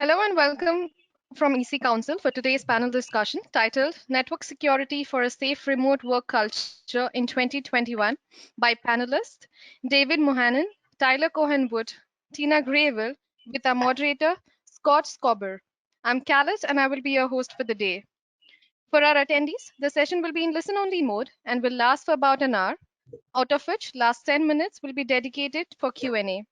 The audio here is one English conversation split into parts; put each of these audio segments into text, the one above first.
Hello and welcome from EC Council for today's panel discussion titled Network Security for a Safe Remote Work Culture in 2021 by panelists David Mohannan, Tyler Cohen-Wood, Tina Grayville, with our moderator Scott Scobber. I'm Khaled and I will be your host for the day. For our attendees, the session will be in listen-only mode and will last for about an hour, out of which last 10 minutes will be dedicated for Q&A.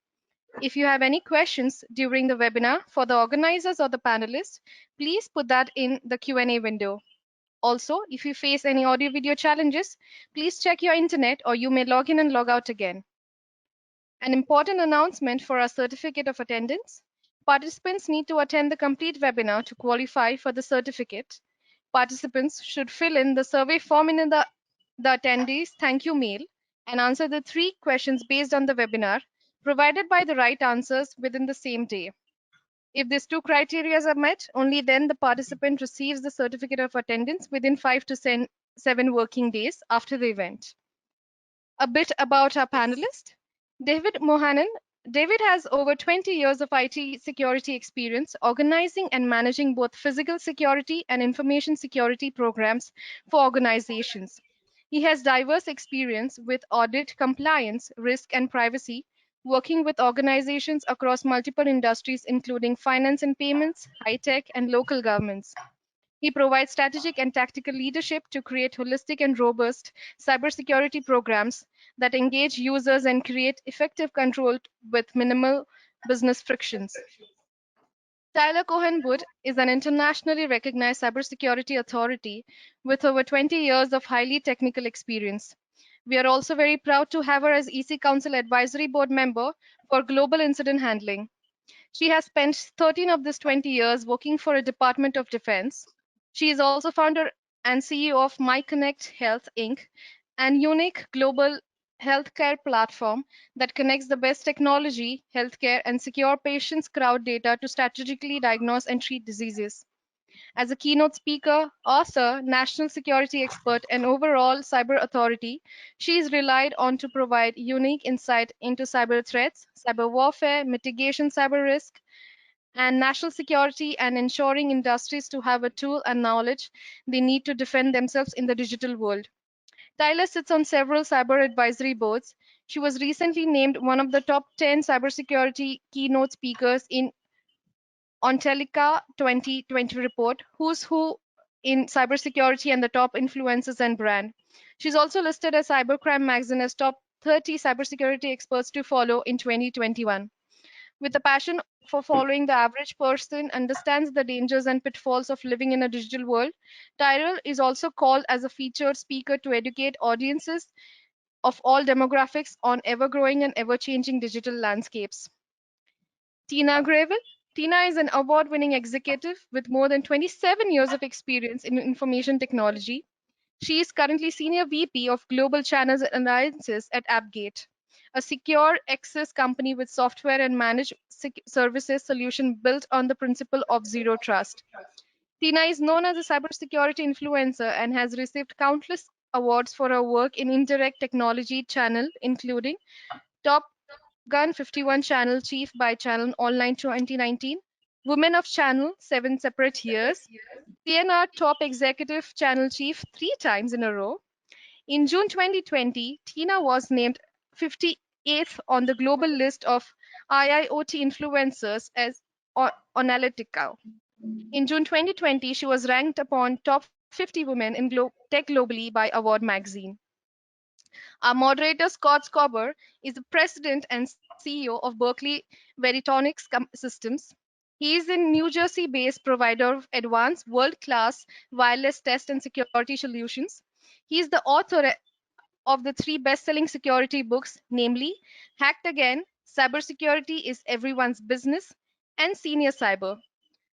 If you have any questions during the webinar for the organizers or the panelists, please put that in the Q&A window. Also, if you face any audio video challenges, please check your internet or you may log in and log out again. An important announcement for our certificate of attendance. Participants need to attend the complete webinar to qualify for the certificate. Participants should fill in the survey form in the attendees thank you mail and answer the 3 questions based on the webinar, provided by the right answers within the same day. If these 2 criteria are met, only then the participant receives the certificate of attendance within 5 to 7 working days after the event. A bit about our panelist. David Mohannan. David has over 20 years of IT security experience organizing and managing both physical security and information security programs for organizations. He has diverse experience with audit, compliance, risk, and privacy, working with organizations across multiple industries, including finance and payments, high tech, and local governments. He provides strategic and tactical leadership to create holistic and robust cybersecurity programs that engage users and create effective control with minimal business frictions. Tyler Cohen-Wood is an internationally recognized cybersecurity authority with over 20 years of highly technical experience. We are also very proud to have her as EC Council Advisory Board member for Global Incident Handling. She has spent 13 of these 20 years working for a Department of Defense. She is also founder and CEO of MyConnect Health Inc., an unique global healthcare platform that connects the best technology, healthcare, and secure patients' crowd data to strategically diagnose and treat diseases. As a keynote speaker, author, national security expert, and overall cyber authority, she is relied on to provide unique insight into cyber threats, cyber warfare, mitigation cyber risk, and national security, and ensuring industries to have a tool and knowledge they need to defend themselves in the digital world. Tyler sits on several cyber advisory boards. She was recently named one of the top 10 cybersecurity keynote speakers in Ontelica 2020 report, Who's Who in Cybersecurity and the Top Influencers and Brand. She's also listed as Cybercrime Magazine as top 30 cybersecurity experts to follow in 2021. With a passion for following the average person, understands the dangers and pitfalls of living in a digital world, Tyrell is also called as a featured speaker to educate audiences of all demographics on ever-growing and ever-changing digital landscapes. Tina Grayville. Tina is an award-winning executive with more than 27 years of experience in information technology. She is currently Senior VP of Global Channels and Alliances at AppGate, a secure access company with software and managed services solution built on the principle of zero trust. Tina is known as a cybersecurity influencer and has received countless awards for her work in indirect technology channel, including Top Gun 51 Channel Chief by Channel Online 2019, Women of Channel 7 separate years, CNR Top Executive Channel Chief 3 times in a row. In June 2020, Tina was named 58th on the global list of IIoT influencers as Analytica. In June 2020, she was ranked upon top 50 women in tech globally by Award magazine. Our moderator, Scott Scobber, is the president and CEO of Berkeley Veritonics Systems. He is a New Jersey-based provider of advanced world-class wireless test and security solutions. He is the author of the 3 best-selling security books, namely Hacked Again, Cybersecurity is Everyone's Business, and Senior Cyber.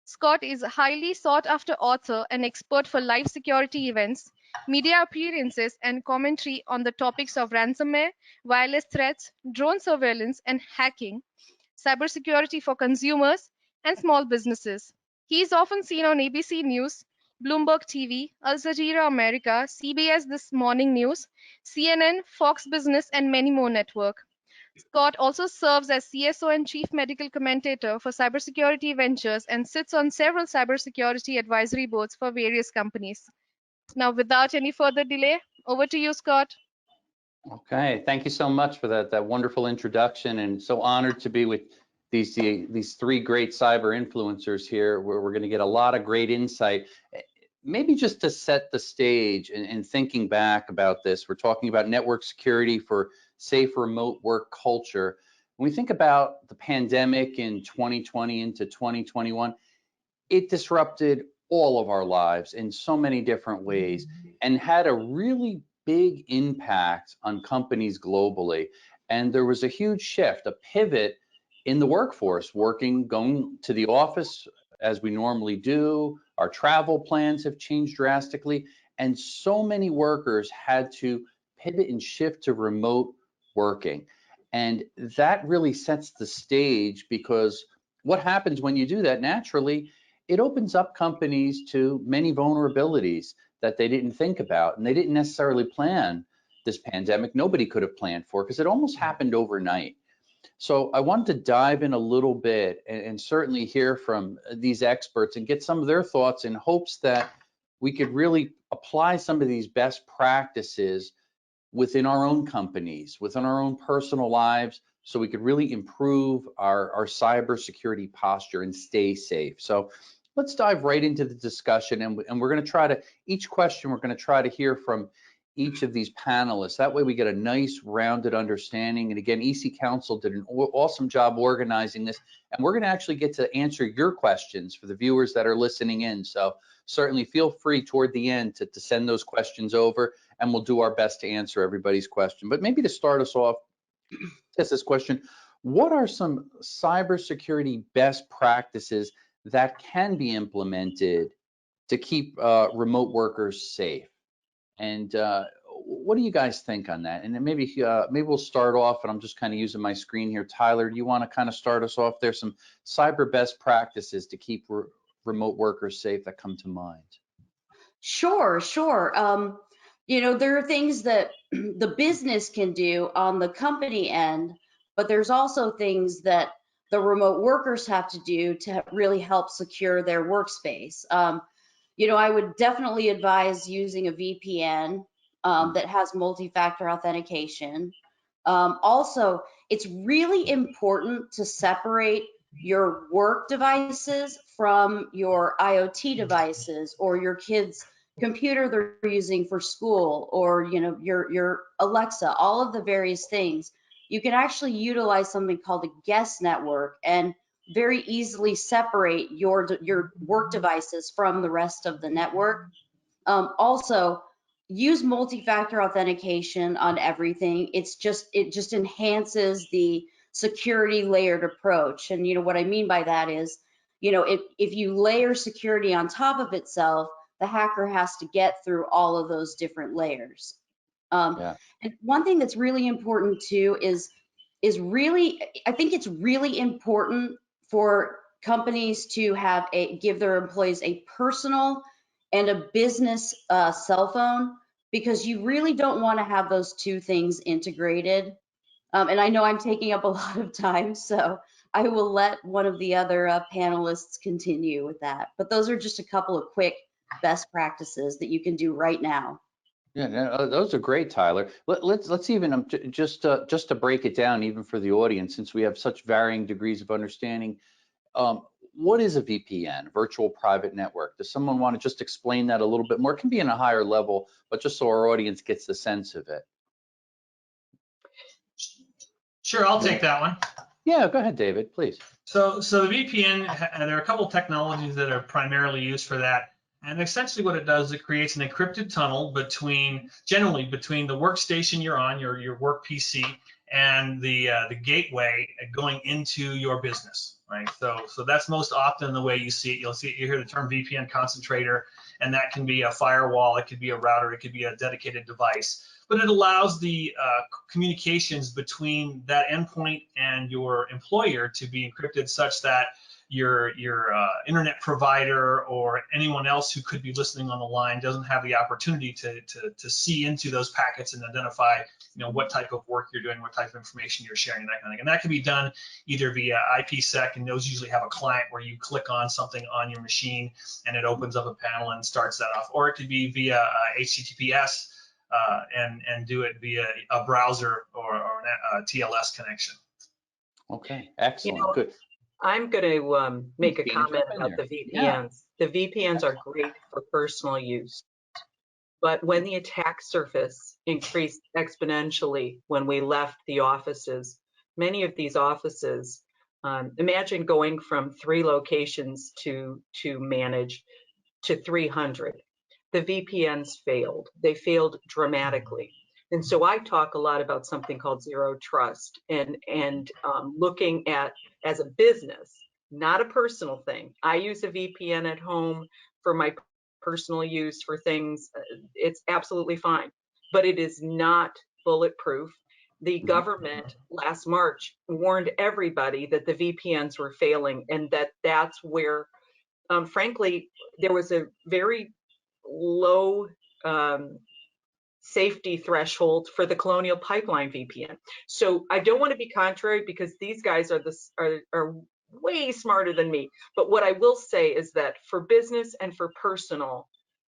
Scott is a highly sought-after author and expert for live security events, media appearances, and commentary on the topics of ransomware, wireless threats, drone surveillance, and hacking, cybersecurity for consumers, and small businesses. He is often seen on ABC News, Bloomberg TV, Al Jazeera America, CBS This Morning News, CNN, Fox Business, and many more networks. Scott also serves as CSO and Chief Medical Commentator for Cybersecurity Ventures and sits on several cybersecurity advisory boards for various companies. Now, without any further delay, over to you, Scott. Okay, thank you so much for that wonderful introduction, and so honored to be with these three great cyber influencers here, where we're going to get a lot of great insight. Maybe just to set the stage and thinking back about this, we're talking about network security for safe remote work culture. When we think about the pandemic in 2020 into 2021, it disrupted all of our lives in so many different ways and had a really big impact on companies globally. And there was a huge shift, a pivot in the workforce, going to the office as we normally do. Our travel plans have changed drastically, and so many workers had to pivot and shift to remote working. And that really sets the stage, because what happens when you do that naturally, it opens up companies to many vulnerabilities that they didn't think about, and they didn't necessarily plan this pandemic. Nobody could have planned for, because it almost happened overnight. So I wanted to dive in a little bit and certainly hear from these experts and get some of their thoughts, in hopes that we could really apply some of these best practices within our own companies, within our own personal lives, so we could really improve our cybersecurity posture and stay safe. So let's dive right into the discussion, and we're going to try to, each question, we're going to try to hear from each of these panelists. That way we get a nice rounded understanding. And again, EC Council did an awesome job organizing this, and we're going to actually get to answer your questions for the viewers that are listening in. So certainly feel free toward the end to send those questions over, and we'll do our best to answer everybody's question. But maybe to start us off, this question: what are some cybersecurity best practices that can be implemented to keep remote workers safe? And what do you guys think on that? And then maybe we'll start off, and I'm just kind of using my screen here. Tyler, do you want to kind of start us off? There's some cyber best practices to keep remote workers safe that come to mind. Sure. There are things that the business can do on the company end, but there's also things that the remote workers have to do to really help secure their workspace. I would definitely advise using a VPN that has multi-factor authentication. Also, it's really important to separate your work devices from your IoT devices, or your kids' computer they're using for school, or your Alexa. All of the various things, you can actually utilize something called a guest network and very easily separate your work devices from the rest of the network. Also, use multi-factor authentication on everything. It just enhances the security layered approach. And what I mean by that is, if you layer security on top of itself, the hacker has to get through all of those different layers. And one thing that's really important too is I think it's really important for companies to give their employees a personal and a business cell phone, because you really don't want to have those two things integrated. And I know I'm taking up a lot of time, so I will let one of the other panelists continue with that. But those are just a couple of quick best practices that you can do right now. Yeah, no, those are great, Tyler. Let's even just to break it down, even for the audience, since we have such varying degrees of understanding. What is a VPN, virtual private network? Does someone want to just explain that a little bit more? It can be in a higher level, but just so our audience gets the sense of it. Sure, I'll take that one. Yeah, go ahead, David, please. So the VPN, there are a couple of technologies that are primarily used for that. And essentially what it does, it creates an encrypted tunnel generally between the workstation you're on, your work PC, and the gateway going into your business, right? So that's most often the way you see it. You hear the term VPN concentrator, and that can be a firewall, it could be a router, it could be a dedicated device. But it allows the communications between that endpoint and your employer to be encrypted such that your internet provider or anyone else who could be listening on the line doesn't have the opportunity to see into those packets and identify, what type of work you're doing, what type of information you're sharing, that kind of thing. And that can be done either via IPsec, and those usually have a client where you click on something on your machine and it opens up a panel and starts that off, or it could be via HTTPS and do it via a browser or a TLS connection. Okay, excellent, good. I'm going to make a comment about the VPNs. Yeah. The VPNs are great for personal use, but when the attack surface increased exponentially when we left the offices, many of these offices, imagine going from 3 locations to manage to 300. The VPNs failed. They failed dramatically. And so I talk a lot about something called zero trust and looking at, as a business, not a personal thing. I use a VPN at home for my personal use for things. It's absolutely fine, but it is not bulletproof. The government last March warned everybody that the VPNs were failing, and that's where, frankly, there was a very low safety threshold for the Colonial Pipeline VPN. So I don't want to be contrary, because these guys are way smarter than me. But what I will say is that for business and for personal,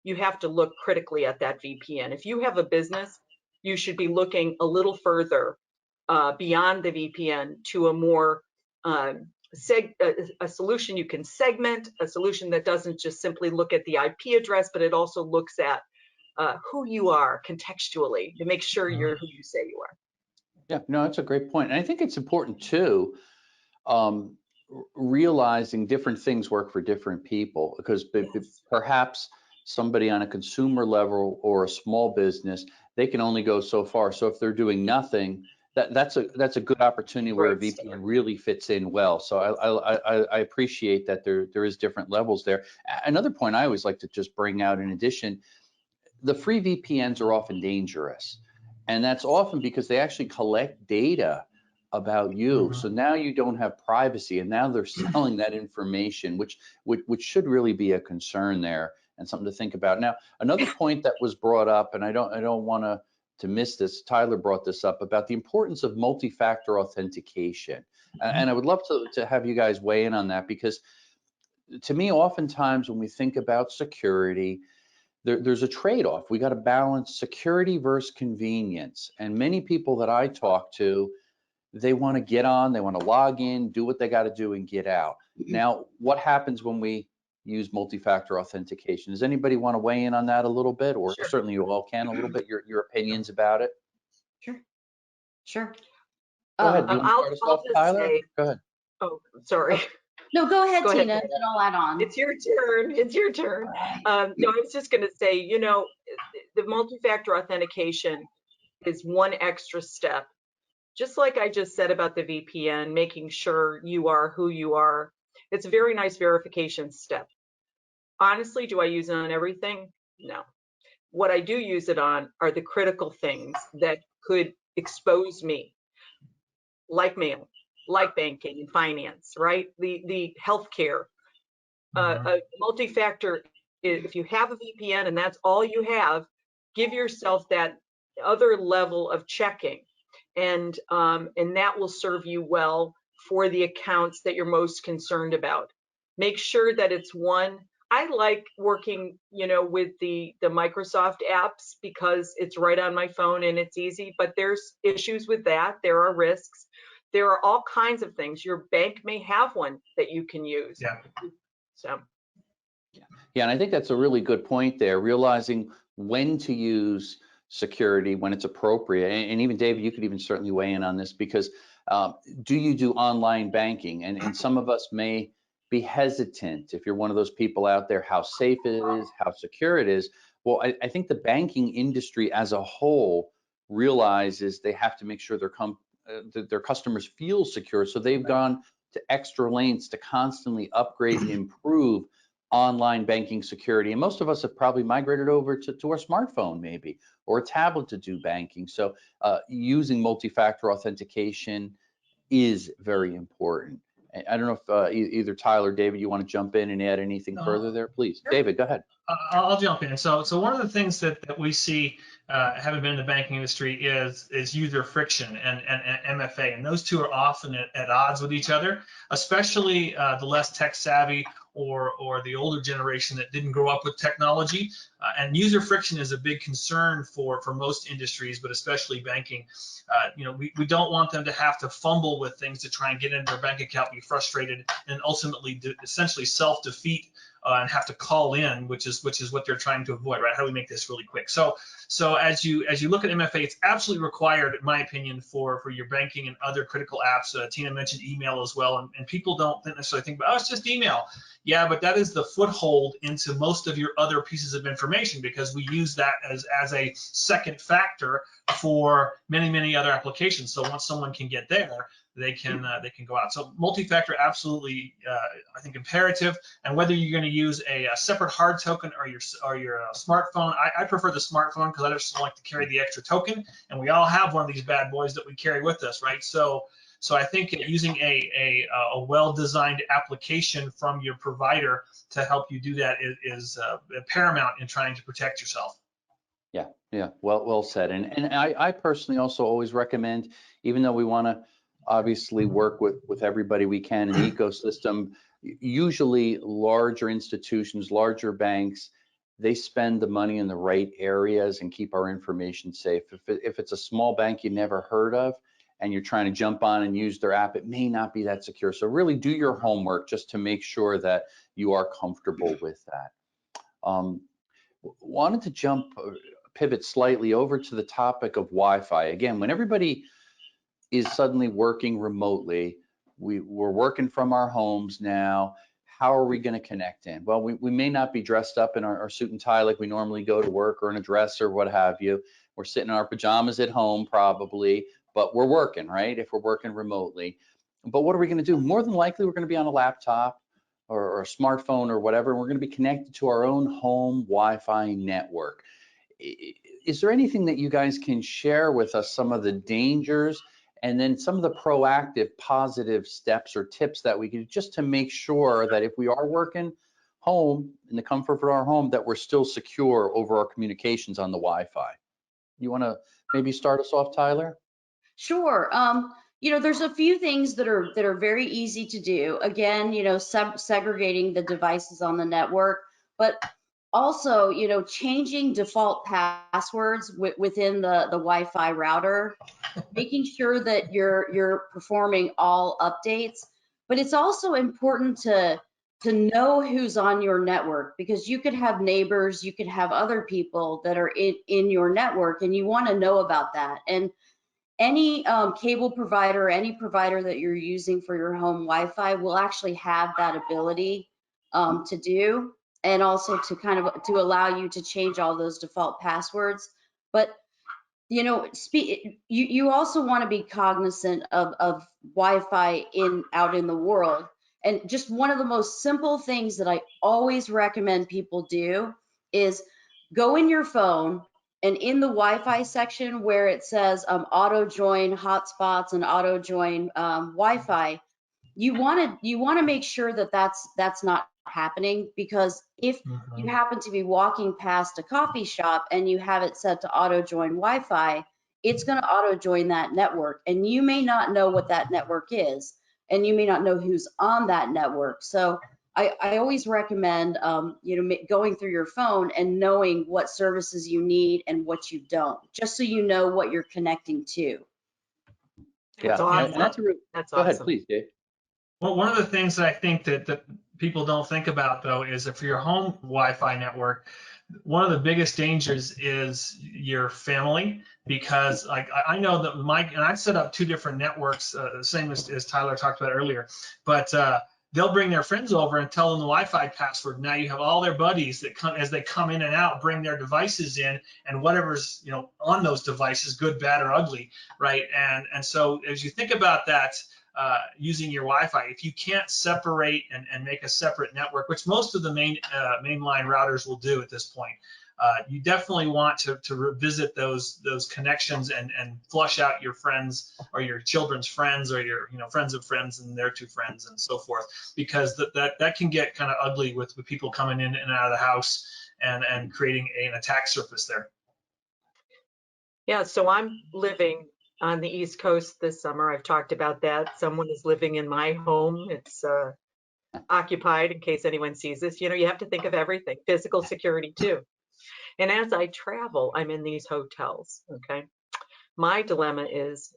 you have to look critically at that VPN. If you have a business, you should be looking a little further beyond the VPN to a more a solution you can segment, a solution that doesn't just simply look at the IP address, but it also looks at who you are contextually to make sure you're who you say you are. Yeah, no, that's a great point. And I think it's important too, realizing different things work for different people, because perhaps somebody on a consumer level or a small business, they can only go so far. So if they're doing nothing, that's a good opportunity where a VPN really fits in well. So I appreciate that there is different levels there. Another point I always like to just bring out, in addition, the free VPNs are often dangerous, and that's often because they actually collect data about you. So now you don't have privacy, and now they're selling that information, which should really be a concern there and something to think about. Now, another point that was brought up, and I don't want to miss this, Tyler brought this up about the importance of multi-factor authentication, and I would love to have you guys weigh in on that, because to me, oftentimes when we think about security, there's a trade-off. We got to balance security versus convenience. And many people that I talk to, they want to get on, they want to log in, do what they got to do, and get out. Now, what happens when we use multi-factor authentication? Does anybody want to weigh in on that a little bit, or certainly you all can, a little bit, your opinions about it? Sure. Go ahead. You want to start us off, Tyler? Go ahead. Oh, sorry. No, go ahead, Tina, and then I'll add on. It's your turn. It's your turn. No, I was just going to say, the multi-factor authentication is one extra step. Just like I just said about the VPN, making sure you are who you are. It's a very nice verification step. Honestly, do I use it on everything? No. What I do use it on are the critical things that could expose me, like mail, like banking and finance, right? The healthcare. A multi-factor, if you have a VPN and that's all you have, give yourself that other level of checking, and that will serve you well for the accounts that you're most concerned about. Make sure that it's one. I like working, with the Microsoft apps because it's right on my phone and it's easy, but there's issues with that. There are risks. There are all kinds of things. Your bank may have one that you can use. Yeah. So. Yeah, and I think that's a really good point there, realizing when to use security, when it's appropriate. And even David, you could even certainly weigh in on this, because do you do online banking? And some of us may be hesitant, if you're one of those people out there, how safe it is, how secure it is. Well, I think the banking industry as a whole realizes they have to make sure their customers feel secure. So they've gone to extra lengths to constantly upgrade and improve online banking security. And most of us have probably migrated over to our smartphone maybe, or a tablet to do banking. So using multi-factor authentication is very important. I don't know if either Tyler or David, you want to jump in and add anything further there, please. Sure. David, go ahead. I'll jump in. So one of the things that we see, having been in the banking industry, is user friction and MFA, and those two are often at odds with each other, especially the less tech savvy or the older generation that didn't grow up with technology. And user friction is a big concern for most industries, but especially banking. We don't want them to have to fumble with things to try and get into their bank account, be frustrated, and ultimately essentially self-defeat and have to call in, which is what they're trying to avoid, right? How do we make this really quick? So as you look at MFA, it's absolutely required, in my opinion, for your banking and other critical apps. Tina mentioned email as well, and people don't necessarily think about, oh, it's just email. Yeah, but that is the foothold into most of your other pieces of information, because we use that as a second factor for many other applications. So once someone can get there, they can go out. So multi-factor, absolutely, I think imperative. And whether you're going to use a separate hard token or your smartphone, I prefer the smartphone because I just don't like to carry the extra token. And we all have one of these bad boys that we carry with us, right? So I think using a well-designed application from your provider to help you do that is paramount in trying to protect yourself. Yeah, well said. And I personally also always recommend, even though we want to obviously work with everybody we can in the ecosystem, usually larger institutions, larger banks, they spend the money in the right areas and keep our information safe. If it's a small bank you never heard of and you're trying to jump on and use their app, it may not be that secure. So really do your homework just to make sure that you are comfortable with that. Wanted to pivot slightly over to the topic of Wi-Fi. Again, when everybody is suddenly working remotely, we're working from our homes now, how are we going to connect in? Well, we may not be dressed up in our suit and tie like we normally go to work, or in a dress or what have you. We're sitting in our pajamas at home probably, but we're working, right? If we're working remotely. But what are we going to do? More than likely, we're going to be on a laptop or a smartphone or whatever, and we're going to be connected to our own home Wi-Fi network. Is there anything that you guys can share with us, some of the dangers and then some of the proactive positive steps or tips that we could, just to make sure that if we are working home in the comfort of our home, that we're still secure over our communications on the Wi-Fi? You want to maybe start us off, Tyler? Sure. There's a few things that are very easy to do. Again, segregating the devices on the network, but also, changing default passwords within the Wi-Fi router, making sure that you're performing all updates. But it's also important to know who's on your network, because you could have neighbors, you could have other people that are in your network, and you want to know about that. And any cable provider, any provider that you're using for your home Wi-Fi will actually have that ability to do, and also to allow you to change all those default passwords. But you also want to be cognizant of Wi-Fi out in the world. And just one of the most simple things that I always recommend people do is go in your phone, and in the Wi-Fi section where it says auto join hotspots and auto join Wi-Fi, you want to make sure that that's not happening, because if you happen to be walking past a coffee shop and you have it set to auto join Wi-Fi, it's going to auto join that network, and you may not know what that network is, and you may not know who's on that network. So I always recommend going through your phone and knowing what services you need and what you don't, just so you know what you're connecting to. That's awesome. That's Go ahead, please, Dave. Well, one of the things that I think that people don't think about, though, is that for your home Wi-Fi network, one of the biggest dangers is your family, because I know that and I've set up 2 different networks, same as Tyler talked about earlier, but they'll bring their friends over and tell them the Wi-Fi password. Now you have all their buddies that as they come in and out, bring their devices in, and whatever's on those devices, good, bad, or ugly, right? And so as you think about that, using your Wi-Fi, if you can't separate and make a separate network, which most of the mainline routers will do at this point, you definitely want to revisit those connections and flush out your friends or your children's friends or your friends of friends and their two friends and so forth, because that can get kind of ugly with people coming in and out of the house and creating an attack surface there. Yeah, so I'm living on the East Coast this summer. I've talked about that. Someone is living in my home. It's occupied in case anyone sees this. You have to think of everything, physical security too. And as I travel, I'm in these hotels, okay? My dilemma is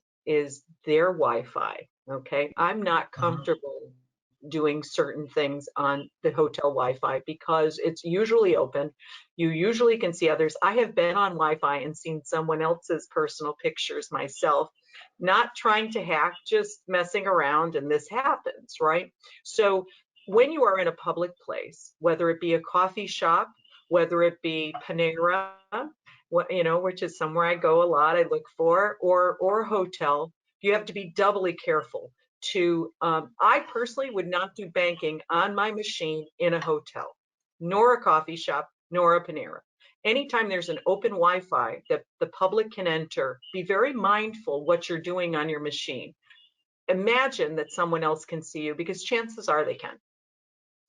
their Wi-Fi, okay? I'm not comfortable doing certain things on the hotel Wi-Fi because it's usually open. You usually can see others. I have been on Wi-Fi and seen someone else's personal pictures myself, not trying to hack, just messing around, and this happens, right? So when you are in a public place, whether it be a coffee shop, whether it be Panera, which is somewhere I go a lot, I look for, or a hotel, you have to be doubly careful. I personally would not do banking on my machine in a hotel, nor a coffee shop, nor a Panera. Anytime there's an open Wi-Fi that the public can enter, be very mindful what you're doing on your machine. Imagine that someone else can see you, because chances are they can.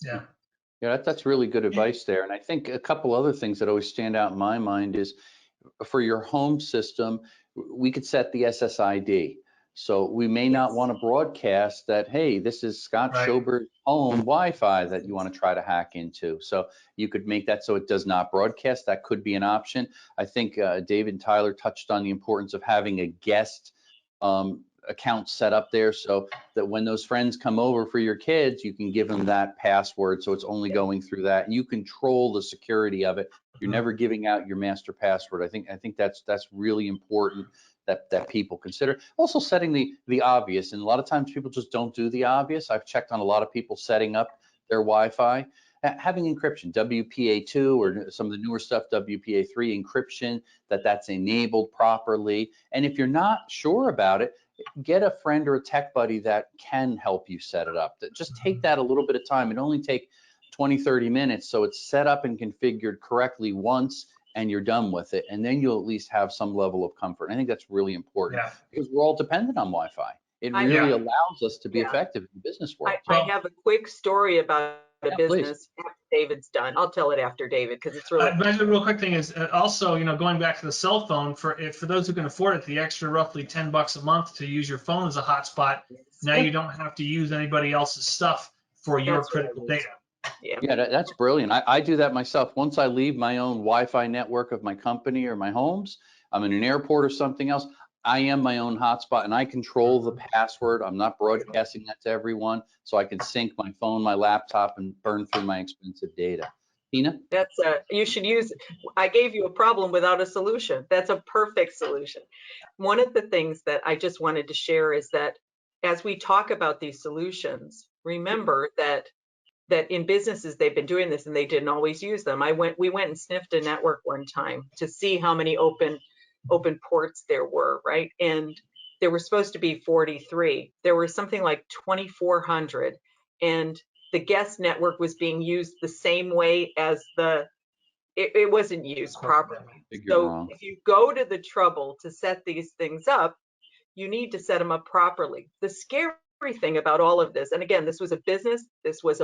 Yeah. Yeah, that's really good advice there. And I think a couple other things that always stand out in my mind is for your home system, we could set the SSID. So we may not want to broadcast that, hey, this is Scott Right. Schobert's home Wi-Fi that you want to try to hack into. So you could make that so it does not broadcast. That could be an option. I think David and Tyler touched on the importance of having a guest account set up there so that when those friends come over for your kids, you can give them that password so it's only going through that, and you control the security of it. You're never giving out your master password. I think that's really important that people consider. Also setting the obvious, and a lot of times people just don't do the obvious. I've checked on a lot of people setting up their Wi-Fi. Having encryption, WPA2 or some of the newer stuff, WPA3 encryption, that's enabled properly. And if you're not sure about it, get a friend or a tech buddy that can help you set it up. Just take that a little bit of time. It only take 20-30 minutes, so it's set up and configured correctly once and you're done with it, and then you'll at least have some level of comfort. I think that's really important because we're all dependent on Wi-Fi. It really allows us to be effective in the business world. I have a quick story about a business after David's done. I'll tell it after David because it's really. But the real quick thing is also, going back to the cell phone, for those who can afford it, the extra roughly $10 a month to use your phone as a hotspot. Now you don't have to use anybody else's stuff for your critical data. Yeah, that's brilliant. I do that myself. Once I leave my own Wi-Fi network of my company or my homes, I'm in an airport or something else, I am my own hotspot and I control the password. I'm not broadcasting that to everyone, so I can sync my phone, my laptop, and burn through my expensive data. Tina? That's you should use. I gave you a problem without a solution. That's a perfect solution. One of the things that I just wanted to share is that as we talk about these solutions, remember that in businesses they've been doing this and they didn't always use them. We went and sniffed a network one time to see how many open ports there were, right? And there were supposed to be 43. There were something like 2,400, and the guest network was being used the same way as it wasn't used properly. So if you go to the trouble to set these things up, you need to set them up properly. The scary thing about all of this, and again, this was a business, this was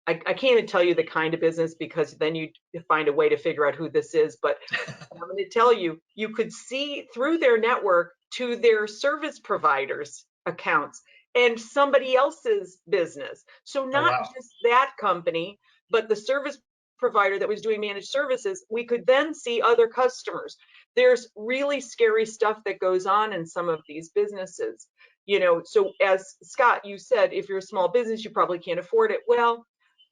I can't even tell you the kind of business because then you find a way to figure out who this is, but I'm going to tell you, you could see through their network to their service providers' accounts and somebody else's business. So not just that company, but the service provider that was doing managed services, we could then see other customers. There's really scary stuff that goes on in some of these businesses. So as Scott, you said, if you're a small business, you probably can't afford it. Well,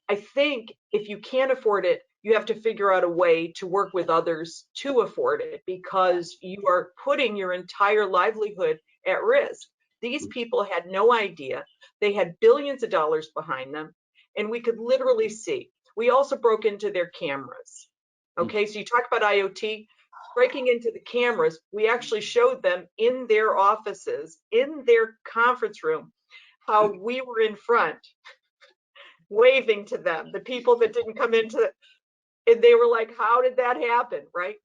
I think if you can't afford it, you have to figure out a way to work with others to afford it, because you are putting your entire livelihood at risk. These people had no idea. They had billions of dollars behind them, and we could literally see. We also broke into their cameras. Okay, so you talk about IoT, breaking into the cameras, we actually showed them in their offices, in their conference room, how we were in front, waving to them, the people that didn't come into And they were like, how did that happen, right?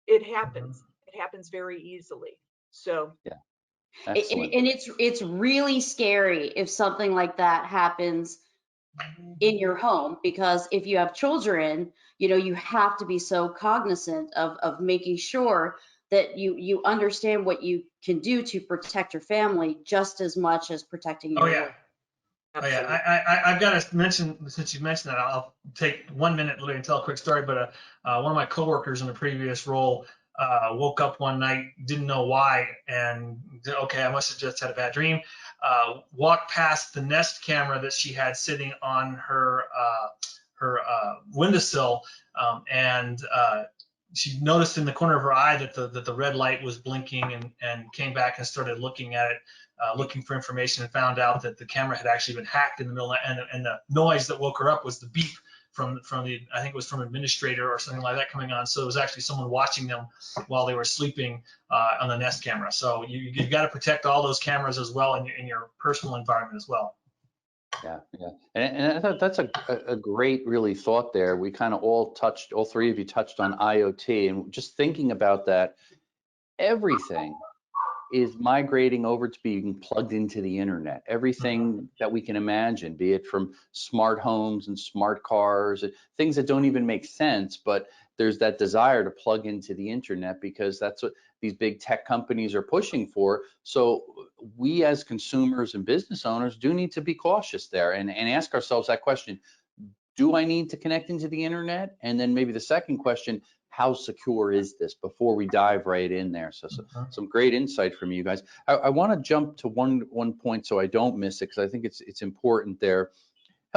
It happens. It happens very easily. So Yeah, And, excellent. and it's really scary if something like that happens in your home, because if you have children, you have to be so cognizant of making sure that you understand what you can do to protect your family just as much as protecting Oh your yeah. work. Oh yeah, absolutely. I've got to mention, since you mentioned that, I'll take 1 minute literally and tell a quick story. But one of my coworkers in a previous role woke up one night, didn't know why, and okay, I must have just had a bad dream. Walked past the Nest camera that she had sitting on her windowsill, and she noticed in the corner of her eye that the red light was blinking, and came back and started looking at it, looking for information, and found out that the camera had actually been hacked in the middle, and the noise that woke her up was the beep from the, I think it was from administrator or something like that coming on. So it was actually someone watching them while they were sleeping on the Nest camera. So you've got to protect all those cameras as well in your personal environment as well. Yeah, yeah, and I thought that's a great really thought there. We kind of all three of you touched on IoT, and just thinking about that, everything is migrating over to being plugged into the internet. Everything that we can imagine, be it from smart homes and smart cars, things that don't even make sense, but there's that desire to plug into the internet because that's what these big tech companies are pushing for. So we as consumers and business owners do need to be cautious there and ask ourselves that question: do I need to connect into the internet? And then maybe the second question, how secure is this, before we dive right in there? So some great insight from you guys. I want to jump to one point so I don't miss it, because I think it's important there.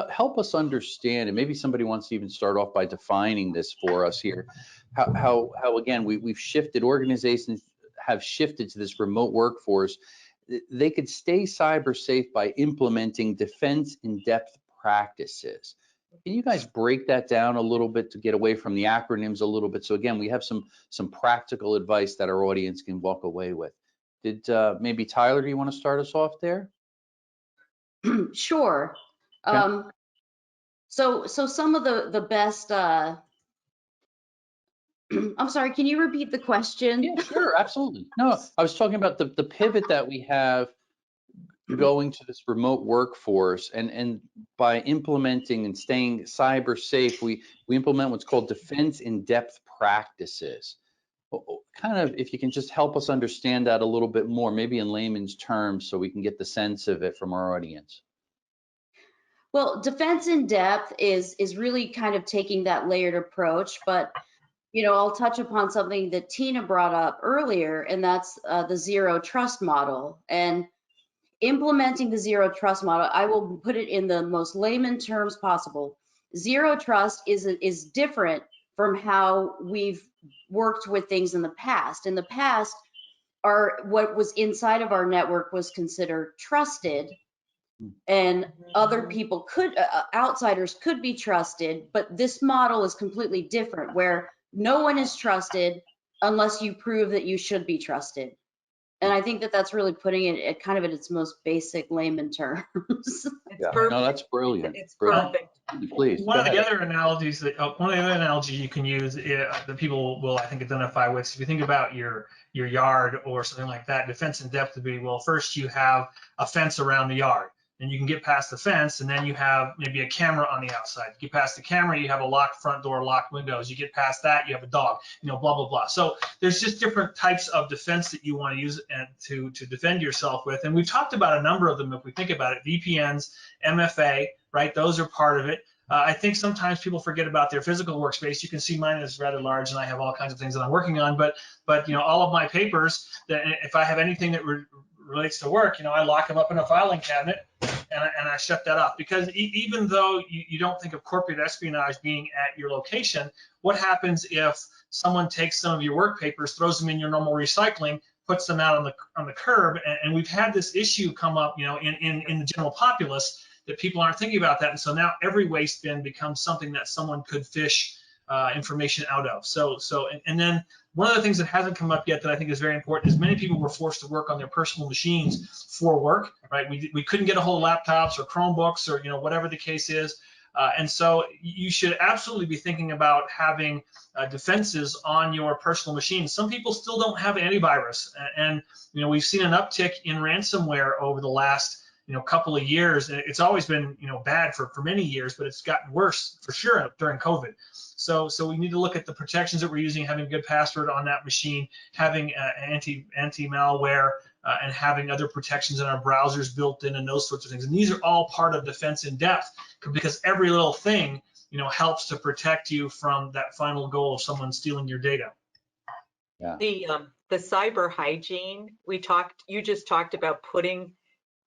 Help us understand, and maybe somebody wants to even start off by defining this for us here. How again, we've shifted, organizations have shifted to this remote workforce. They could stay cyber safe by implementing defense in depth practices. Can you guys break that down a little bit to get away from the acronyms a little bit? So again, we have some practical advice that our audience can walk away with. Did maybe Tyler, do you want to start us off there? Sure. Okay. So some of the best, I'm sorry, can you repeat the question? Yeah, sure, absolutely. No, I was talking about the pivot that we have going to this remote workforce, and by implementing and staying cyber safe, we implement what's called defense in depth practices. Kind of, if you can just help us understand that a little bit more, maybe in layman's terms, so we can get the sense of it from our audience. Well, defense in depth is really kind of taking that layered approach, but I'll touch upon something that Tina brought up earlier, and that's the zero trust model. And implementing the zero trust model, I will put it in the most layman terms possible. Zero trust is different from how we've worked with things in the past. In the past, what was inside of our network was considered trusted, and other people outsiders could be trusted, but this model is completely different, where no one is trusted unless you prove that you should be trusted. And I think that that's really putting it at kind of at its most basic layman terms. It's Yeah, perfect. no, that's brilliant. It's Brilliant. perfect. Please, One go of the ahead. other analogies one of the other analogies you can use that people will, I think, identify with. So if you think about your yard or something like that, defense in depth would be, well, first you have a fence around the yard, and you can get past the fence, and then you have maybe a camera on the outside. You get past the camera, you have a locked front door, locked windows. You get past that, you have a dog, blah, blah, blah. So there's just different types of defense that you want to use and to defend yourself with. And we've talked about a number of them if we think about it: VPNs, MFA, right? Those are part of it. I think sometimes people forget about their physical workspace. You can see mine is rather large, and I have all kinds of things that I'm working on. But all of my papers, that if I have anything that relates to work, I lock them up in a filing cabinet, and I shut that off. Because even though you don't think of corporate espionage being at your location, what happens if someone takes some of your work papers, throws them in your normal recycling, puts them out on the curb? And we've had this issue come up, in the general populace, that people aren't thinking about that. And so now every waste bin becomes something that someone could phish information out of. And then one of the things that hasn't come up yet that I think is very important is many people were forced to work on their personal machines for work, right? We couldn't get a hold of laptops or Chromebooks or, whatever the case is. And so you should absolutely be thinking about having defenses on your personal machines. Some people still don't have antivirus, and we've seen an uptick in ransomware over the last couple of years. It's always been bad for many years, but it's gotten worse for sure during COVID. So we need to look at the protections that we're using, having a good password on that machine, having anti-malware, and having other protections in our browsers built in, and those sorts of things. And these are all part of defense in depth, because every little thing helps to protect you from that final goal of someone stealing your data. Yeah. The cyber hygiene you just talked about putting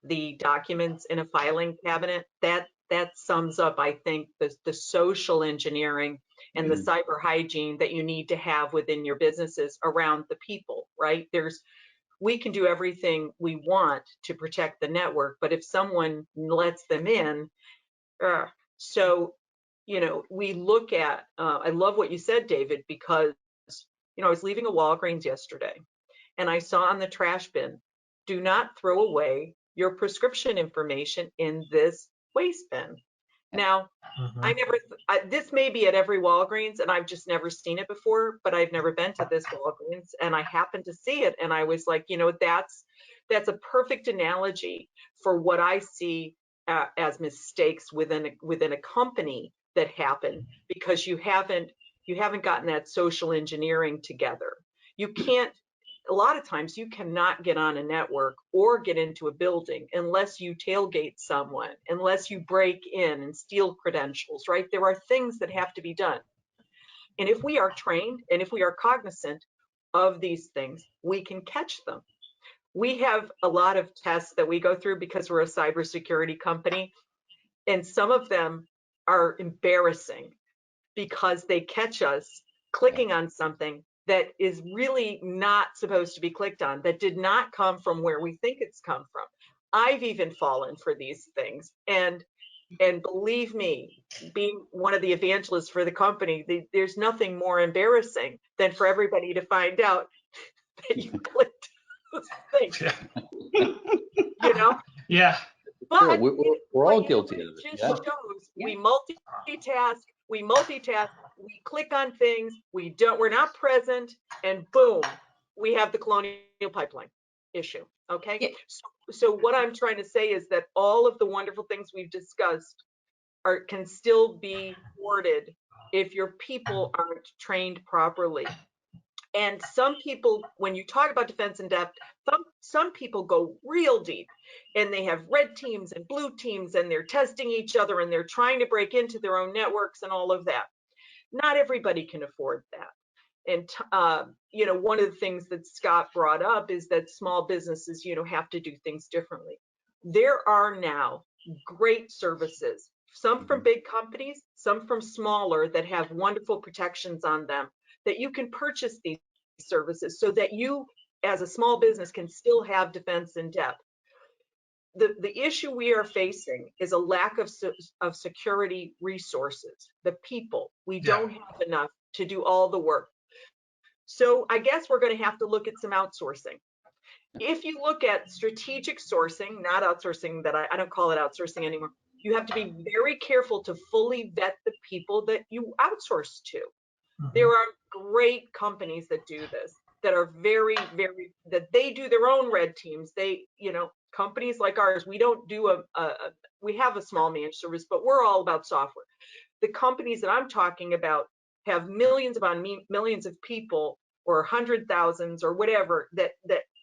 the documents in a filing cabinet. That sums up, I think, the social engineering and the cyber hygiene that you need to have within your businesses around the people, right? We can do everything we want to protect the network, but if someone lets them in, we look at, I love what you said, David, because, I was leaving a Walgreens yesterday and I saw on the trash bin, do not throw away your prescription information in this waste bin. Now, this may be at every Walgreens and I've just never seen it before, but I've never been to this Walgreens and I happened to see it and I was like, that's a perfect analogy for what I see as mistakes within a company that happen, because you haven't gotten that social engineering together. A lot of times you cannot get on a network or get into a building unless you tailgate someone, unless you break in and steal credentials, right? There are things that have to be done. And if we are trained and if we are cognizant of these things, we can catch them. We have a lot of tests that we go through because we're a cybersecurity company, and some of them are embarrassing because they catch us clicking on something that is really not supposed to be clicked on, that did not come from where we think it's come from. I've even fallen for these things. And believe me, being one of the evangelists for the company, there's nothing more embarrassing than for everybody to find out that you clicked this thing. Yeah. But we're all guilty of it. It just shows we multitask, we click on things, we're not present, and boom, we have the colonial pipeline issue. Okay. Yeah. So what I'm trying to say is that all of the wonderful things we've discussed can still be thwarted if your people aren't trained properly. And some people, when you talk about defense in depth, some people go real deep and they have red teams and blue teams and they're testing each other and they're trying to break into their own networks and all of that. Not everybody can afford that. And, one of the things that Scott brought up is that small businesses, have to do things differently. There are now great services, some from big companies, some from smaller, that have wonderful protections on them, that you can purchase these services so that you as a small business can still have defense in depth. The issue we are facing is a lack of security resources, the people. We don't have enough to do all the work. So I guess we're going to have to look at some outsourcing. If you look at strategic sourcing, not outsourcing, that I don't call it outsourcing anymore, you have to be very careful to fully vet the people that you outsource to. There are great companies that do this, that are very, very, that they do their own red teams. They, companies like ours, we don't do we have a small managed service, but we're all about software. The companies that I'm talking about have millions upon millions of people, or 100,000s or whatever, that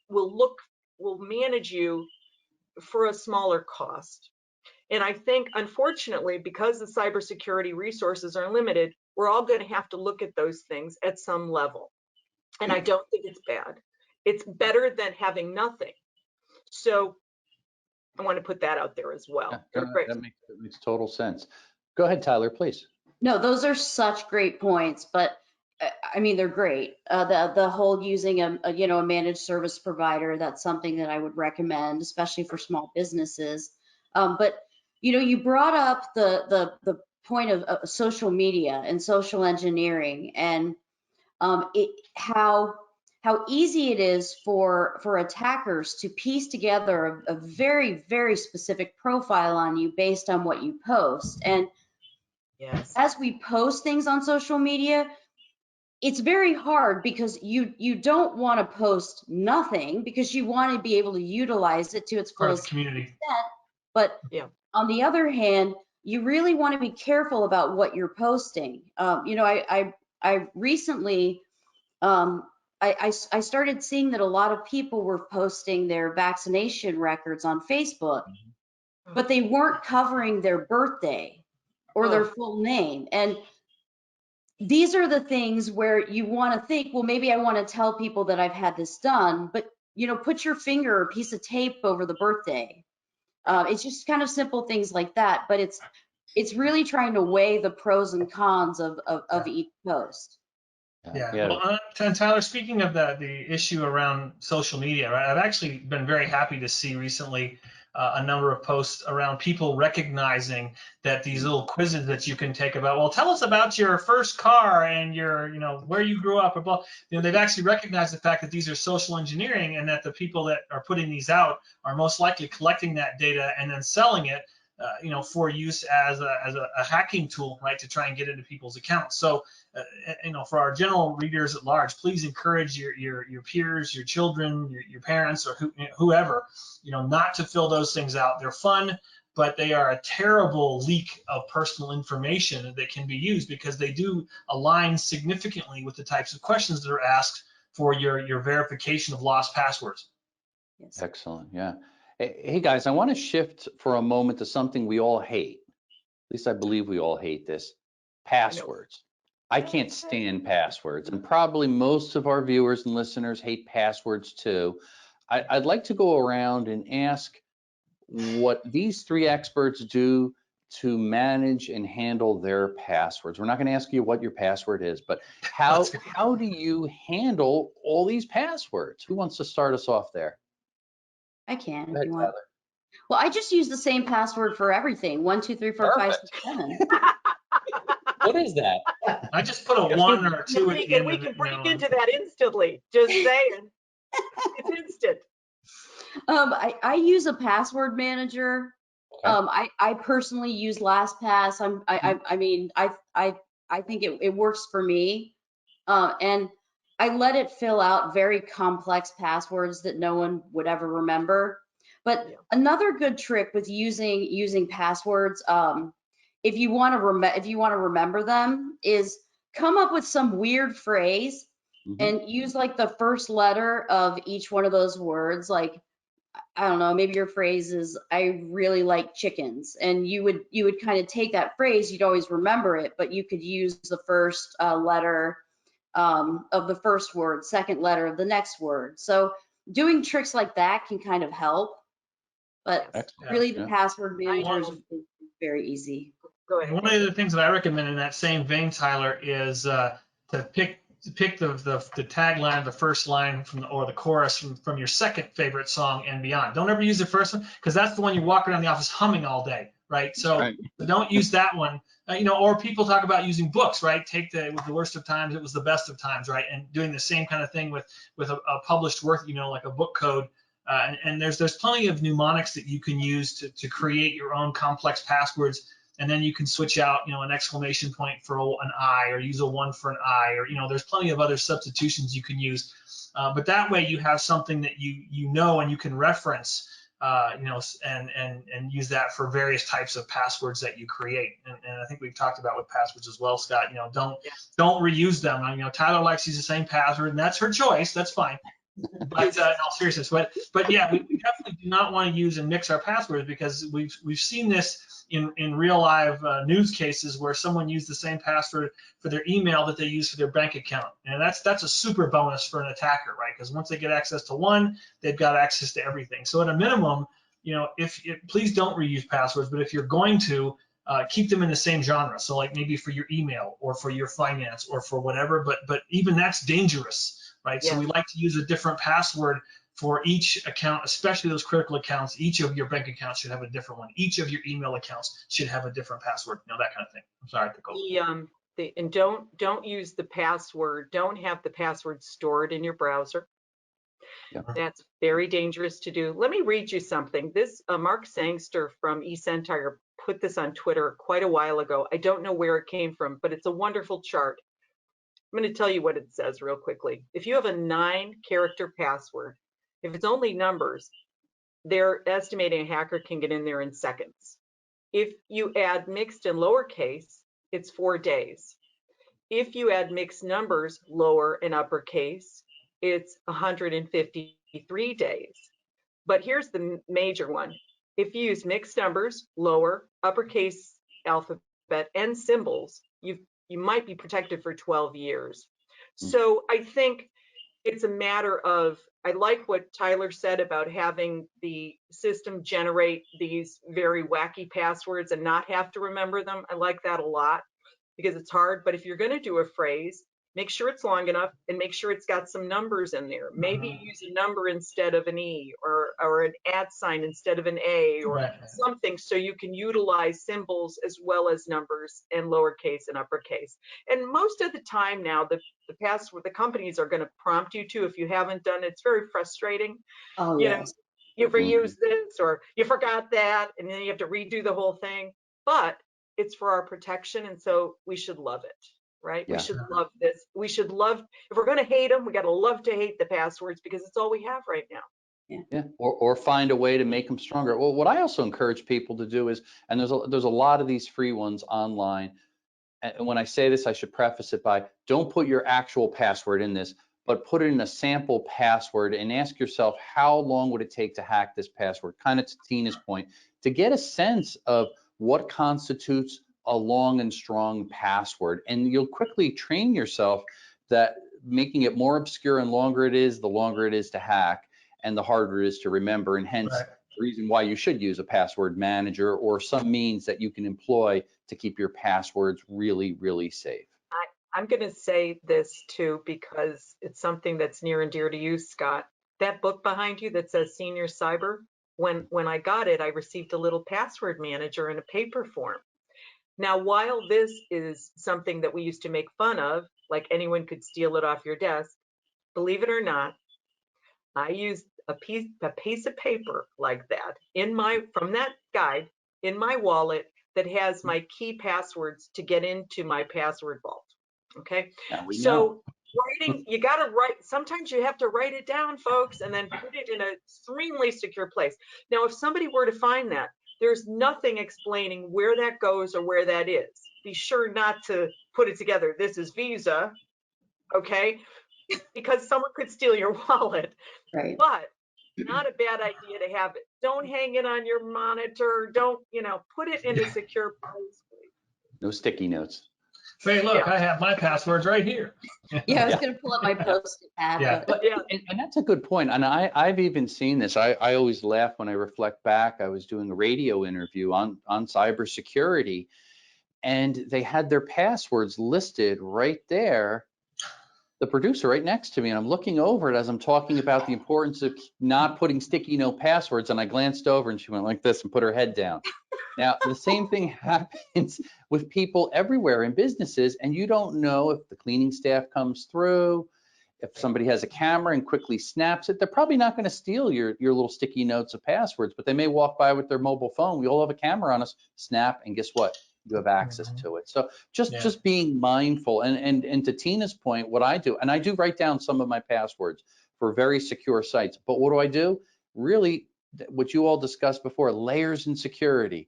will manage you for a smaller cost. And I think, unfortunately, because the cybersecurity resources are limited, we're all going to have to look at those things at some level. And I don't think it's bad. It's better than having nothing. So I want to put that out there as well. Yeah, that makes total sense. Go ahead, Tyler, please. No, those are such great points, but I mean, they're great. The whole using a managed service provider, that's something that I would recommend, especially for small businesses. But you brought up the point of social media and social engineering, and how easy it is for attackers to piece together a very, very specific profile on you based on what you post. And Yes. as we post things on social media, it's very hard because you don't want to post nothing because you want to be able to utilize it to its Part of the fullest community. extent. But Yeah. on the other hand, you really want to be careful about what you're posting. You know, I recently I started seeing that a lot of people were posting their vaccination records on Facebook, but they weren't covering their birthday or their Oh. full name. And these are the things where you want to think, well, maybe I want to tell people that I've had this done, but you know, put your finger or a piece of tape over the birthday. It's just kind of simple things like that, but it's really trying to weigh the pros and cons of each post. Yeah. Yeah. Well, and Tyler, speaking of the issue around social media, right? I've actually been very happy to see recently a number of posts around people recognizing that these little quizzes that you can take about, well, tell us about your first car and your, you know, where you grew up or blah. You know, they've actually recognized the fact that these are social engineering and that the people that are putting these out are most likely collecting that data and then selling it. You know, for use as a hacking tool, right, to try and get into people's accounts. So, you know, for our general readers at large, please encourage your peers, your children, your parents, or whoever, you know, not to fill those things out. They're fun, but they are a terrible leak of personal information that can be used because they do align significantly with the types of questions that are asked for your verification of lost passwords. Yes. Excellent. Yeah. Hey guys, I want to shift for a moment to something we all hate. At least I believe we all hate this. Passwords. I can't stand passwords, and probably most of our viewers and listeners hate passwords too. I'd like to go around and ask what these three experts do to manage and handle their passwords. We're not going to ask you what your password is, but how do you handle all these passwords? Who wants to start us off there? I can Go if ahead, you want. Tyler. Well, I just use the same password for everything. 1, 2, 3, 4, 5, 6, Perfect. 7. What is that? I just put a Yes, 1 or a 2 at the end We of can it. break into that instantly. Just saying. It's instant. I use a password manager. Okay. I personally use LastPass. I mean, I think it works for me. And I let it fill out very complex passwords that no one would ever remember. But Yeah. another good trick with using passwords, if you want to remember them, is come up with some weird phrase and use like the first letter of each one of those words. Like, I don't know, maybe your phrase is I really like chickens, and you would kind of take that phrase, you'd always remember it, but you could use the first letter of the first word, second letter of the next word. So doing tricks like that can kind of help, but Excellent. really the Yeah. password manager know. is very easy. Go ahead. One of the things that I recommend in that same vein, Tyler, is to pick the tagline, the first line or the chorus from your second favorite song and beyond. Don't ever use the first one because that's the one you walk around the office humming all day, right? So Right. don't use that one. You know, or people talk about using books, right? Take it was the worst of times, it was the best of times, right? And doing the same kind of thing with a published work, you know, like a book code. And there's plenty of mnemonics that you can use to create your own complex passwords. And then you can switch out, you know, an exclamation point for an I, or use a 1 for an I, or, you know, there's plenty of other substitutions you can use. But that way you have something that you know and you can reference, you know, and use that for various types of passwords that you create. And I think we've talked about with passwords as well, Scott. You know, don't reuse them. You know, Tyler likes to use the same password, and that's her choice. That's fine. But in all seriousness, but yeah, we definitely do not want to use and mix our passwords because we've seen this in real live news cases where someone used the same password for their email that they use for their bank account, and that's a super bonus for an attacker, right? Because once they get access to one, they've got access to everything. So at a minimum, you know, please don't reuse passwords, but if you're going to, keep them in the same genre. So like maybe for your email or for your finance or for whatever, but even that's dangerous. Right. Yes. So we like to use a different password for each account, especially those critical accounts. Each of your bank accounts should have a different one. Each of your email accounts should have a different password. You know, that kind of thing. I'm sorry to go. And don't use the password. Don't have the password stored in your browser. Yeah. That's very dangerous to do. Let me read you something. This Mark Sangster from eCentire put this on Twitter quite a while ago. I don't know where it came from, but it's a wonderful chart. I'm going to tell you what it says real quickly. If you have a 9-character password, if it's only numbers, they're estimating a hacker can get in there in seconds. If you add mixed and lowercase, it's 4 days. If you add mixed numbers, lower and uppercase, it's 153 days. But here's the major one. If you use mixed numbers, lower, uppercase alphabet, and symbols, you might be protected for 12 years. So I think it's a matter of, I like what Tyler said about having the system generate these very wacky passwords and not have to remember them. I like that a lot because it's hard. But if you're going to do a phrase, make sure it's long enough and make sure it's got some numbers in there. Maybe use a number instead of an E, or an @ sign instead of an A, or something, so you can utilize symbols as well as numbers and lowercase and uppercase. And most of the time now, the password, the companies are going to prompt you to, if you haven't done it. It's very frustrating. Oh, You yes. know, you reuse this, or you forgot that, and then you have to redo the whole thing. But it's for our protection, and so we should love it. Right? Yeah. We should love this. We should love, if we're going to hate them, we got to love to hate the passwords, because it's all we have right now. Yeah, or find a way to make them stronger. Well, what I also encourage people to do is, and there's a lot of these free ones online. And when I say this, I should preface it by, don't put your actual password in this, but put it in a sample password and ask yourself, how long would it take to hack this password? Kind of to Tina's point, to get a sense of what constitutes a long and strong password. And you'll quickly train yourself that making it more obscure and longer it is, the longer it is to hack and the harder it is to remember. And hence the reason why you should use a password manager or some means that you can employ to keep your passwords really, really safe. I'm going to say this too, because it's something that's near and dear to you, Scott. That book behind you that says Senior Cyber, when I got it, I received a little password manager in a paper form. Now, while this is something that we used to make fun of, like anyone could steal it off your desk, believe it or not, I used a piece of paper like that from that guide in my wallet that has my key passwords to get into my password vault. Okay, so writing, you got to write. Sometimes you have to write it down, folks, and then put it in an extremely secure place. Now, if somebody were to find that, there's nothing explaining where that goes or where that is. Be sure not to put it together. This is Visa, okay? Because someone could steal your wallet. Right. But not a bad idea to have it. Don't hang it on your monitor. Don't, put it in a secure place. No sticky notes. Say, look, I have my passwords right here. Yeah, I was going to pull up my Post-it pad. But and that's a good point. And I've even seen this. I always laugh when I reflect back. I was doing a radio interview on cybersecurity, and they had their passwords listed right there. The producer right next to me, and I'm looking over it as I'm talking about the importance of not putting sticky note passwords, and I glanced over and she went like this and put her head down. Now, the same thing happens with people everywhere in businesses, and you don't know if the cleaning staff comes through, if somebody has a camera and quickly snaps it. They're probably not going to steal your little sticky notes of passwords, but they may walk by with their mobile phone. We all have a camera on us, snap, and guess what? You have access to it. So just being mindful. And to Tina's point, what I do, and I do write down some of my passwords for very secure sites, but what do? Really, what you all discussed before, layers in security.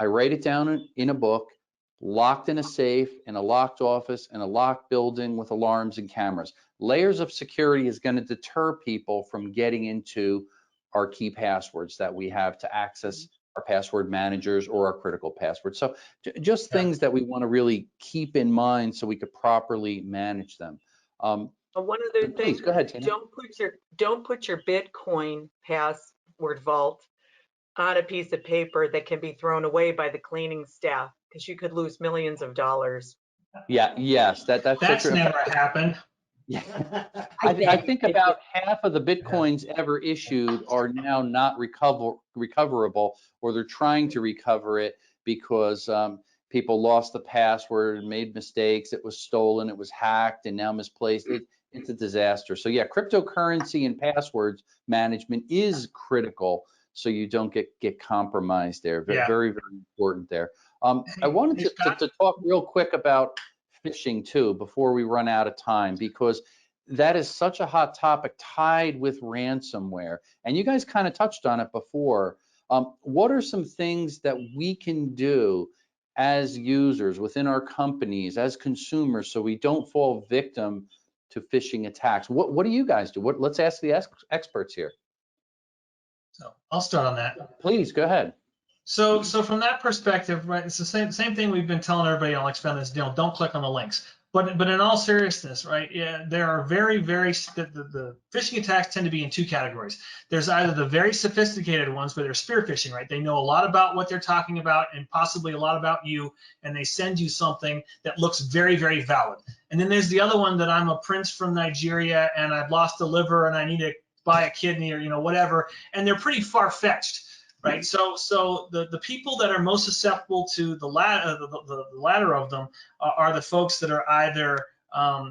I write it down in a book, locked in a safe, in a locked office, in a locked building with alarms and cameras. Layers of security is going to deter people from getting into our key passwords that we have to access our password managers or our critical passwords. So just things that we want to really keep in mind so we could properly manage them. One other thing, please, go ahead, Tina. Don't put your Bitcoin password vault on a piece of paper that can be thrown away by the cleaning staff, because you could lose millions of dollars. That's never happened. Yeah, I think about half of the Bitcoins ever issued are now not recoverable, or they're trying to recover it because people lost the password, made mistakes, it was stolen, it was hacked, and now misplaced. It's a disaster. So yeah, cryptocurrency and passwords management is critical so you don't get compromised there. Yeah. Very, very important there. I Hey, wanted Scott? to talk real quick about phishing too before we run out of time, because that is such a hot topic tied with ransomware. And you guys kind of touched on it before. What are some things that we can do as users within our companies, as consumers, so we don't fall victim to phishing attacks? What do you guys do? Let's ask the experts here. So I'll start on that. Please go ahead. So from that perspective, right, it's the same thing we've been telling everybody. I'll expand this. Don't click on the links. But in all seriousness, right? Yeah, there are the phishing attacks tend to be in two categories. There's either the very sophisticated ones where they're spear phishing, right? They know a lot about what they're talking about and possibly a lot about you, and they send you something that looks very, very valid. And then there's the other one that I'm a prince from Nigeria and I've lost a liver and I need to buy a kidney or whatever, and they're pretty far-fetched. Right, so the people that are most susceptible to the latter of them are the folks that are either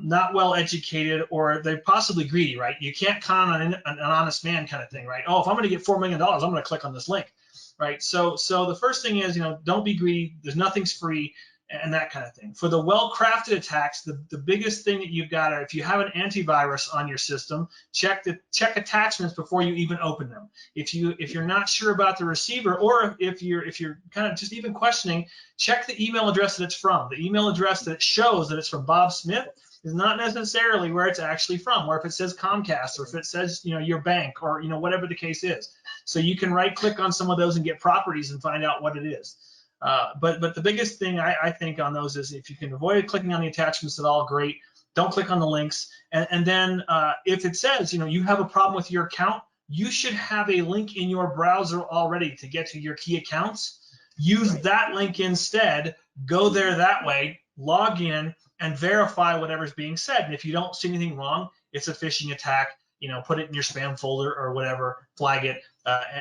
not well educated or they're possibly greedy. Right, you can't count on an honest man kind of thing. Right, oh, if I'm going to get $4 million, I'm going to click on this link. Right, so the first thing is don't be greedy. There's nothing's free. And that kind of thing. For the well-crafted attacks, the biggest thing that you've got, if you have an antivirus on your system, check attachments before you even open them. If you're not sure about the receiver, or if you're kind of just even questioning, check the email address that it's from. The email address that shows that it's from Bob Smith is not necessarily where it's actually from. Or if it says Comcast, or if it says your bank, or whatever the case is. So you can right-click on some of those and get properties and find out what it is. But the biggest thing I think on those is if you can avoid clicking on the attachments at all, great. Don't click on the links. And then if it says, you have a problem with your account, you should have a link in your browser already to get to your key accounts. Use that link instead. Go there that way, log in, and verify whatever's being said. And if you don't see anything wrong, it's a phishing attack. Put it in your spam folder or whatever, flag it,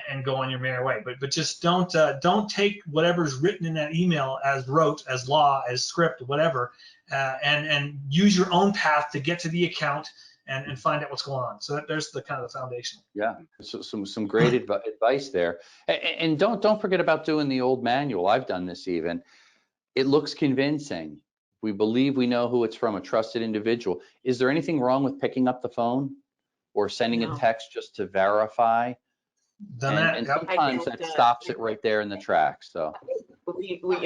and go on your merry way. But just don't take whatever's written in that email as rote, as law, as script, whatever, and use your own path to get to the account and find out what's going on. So there's the kind of the foundation. Yeah, so some great advice there. And don't forget about doing the old manual. I've done this even. It looks convincing. We believe we know who it's from, a trusted individual. Is there anything wrong with picking up the phone or sending a text just to verify? And sometimes that stops it right there in the tracks. So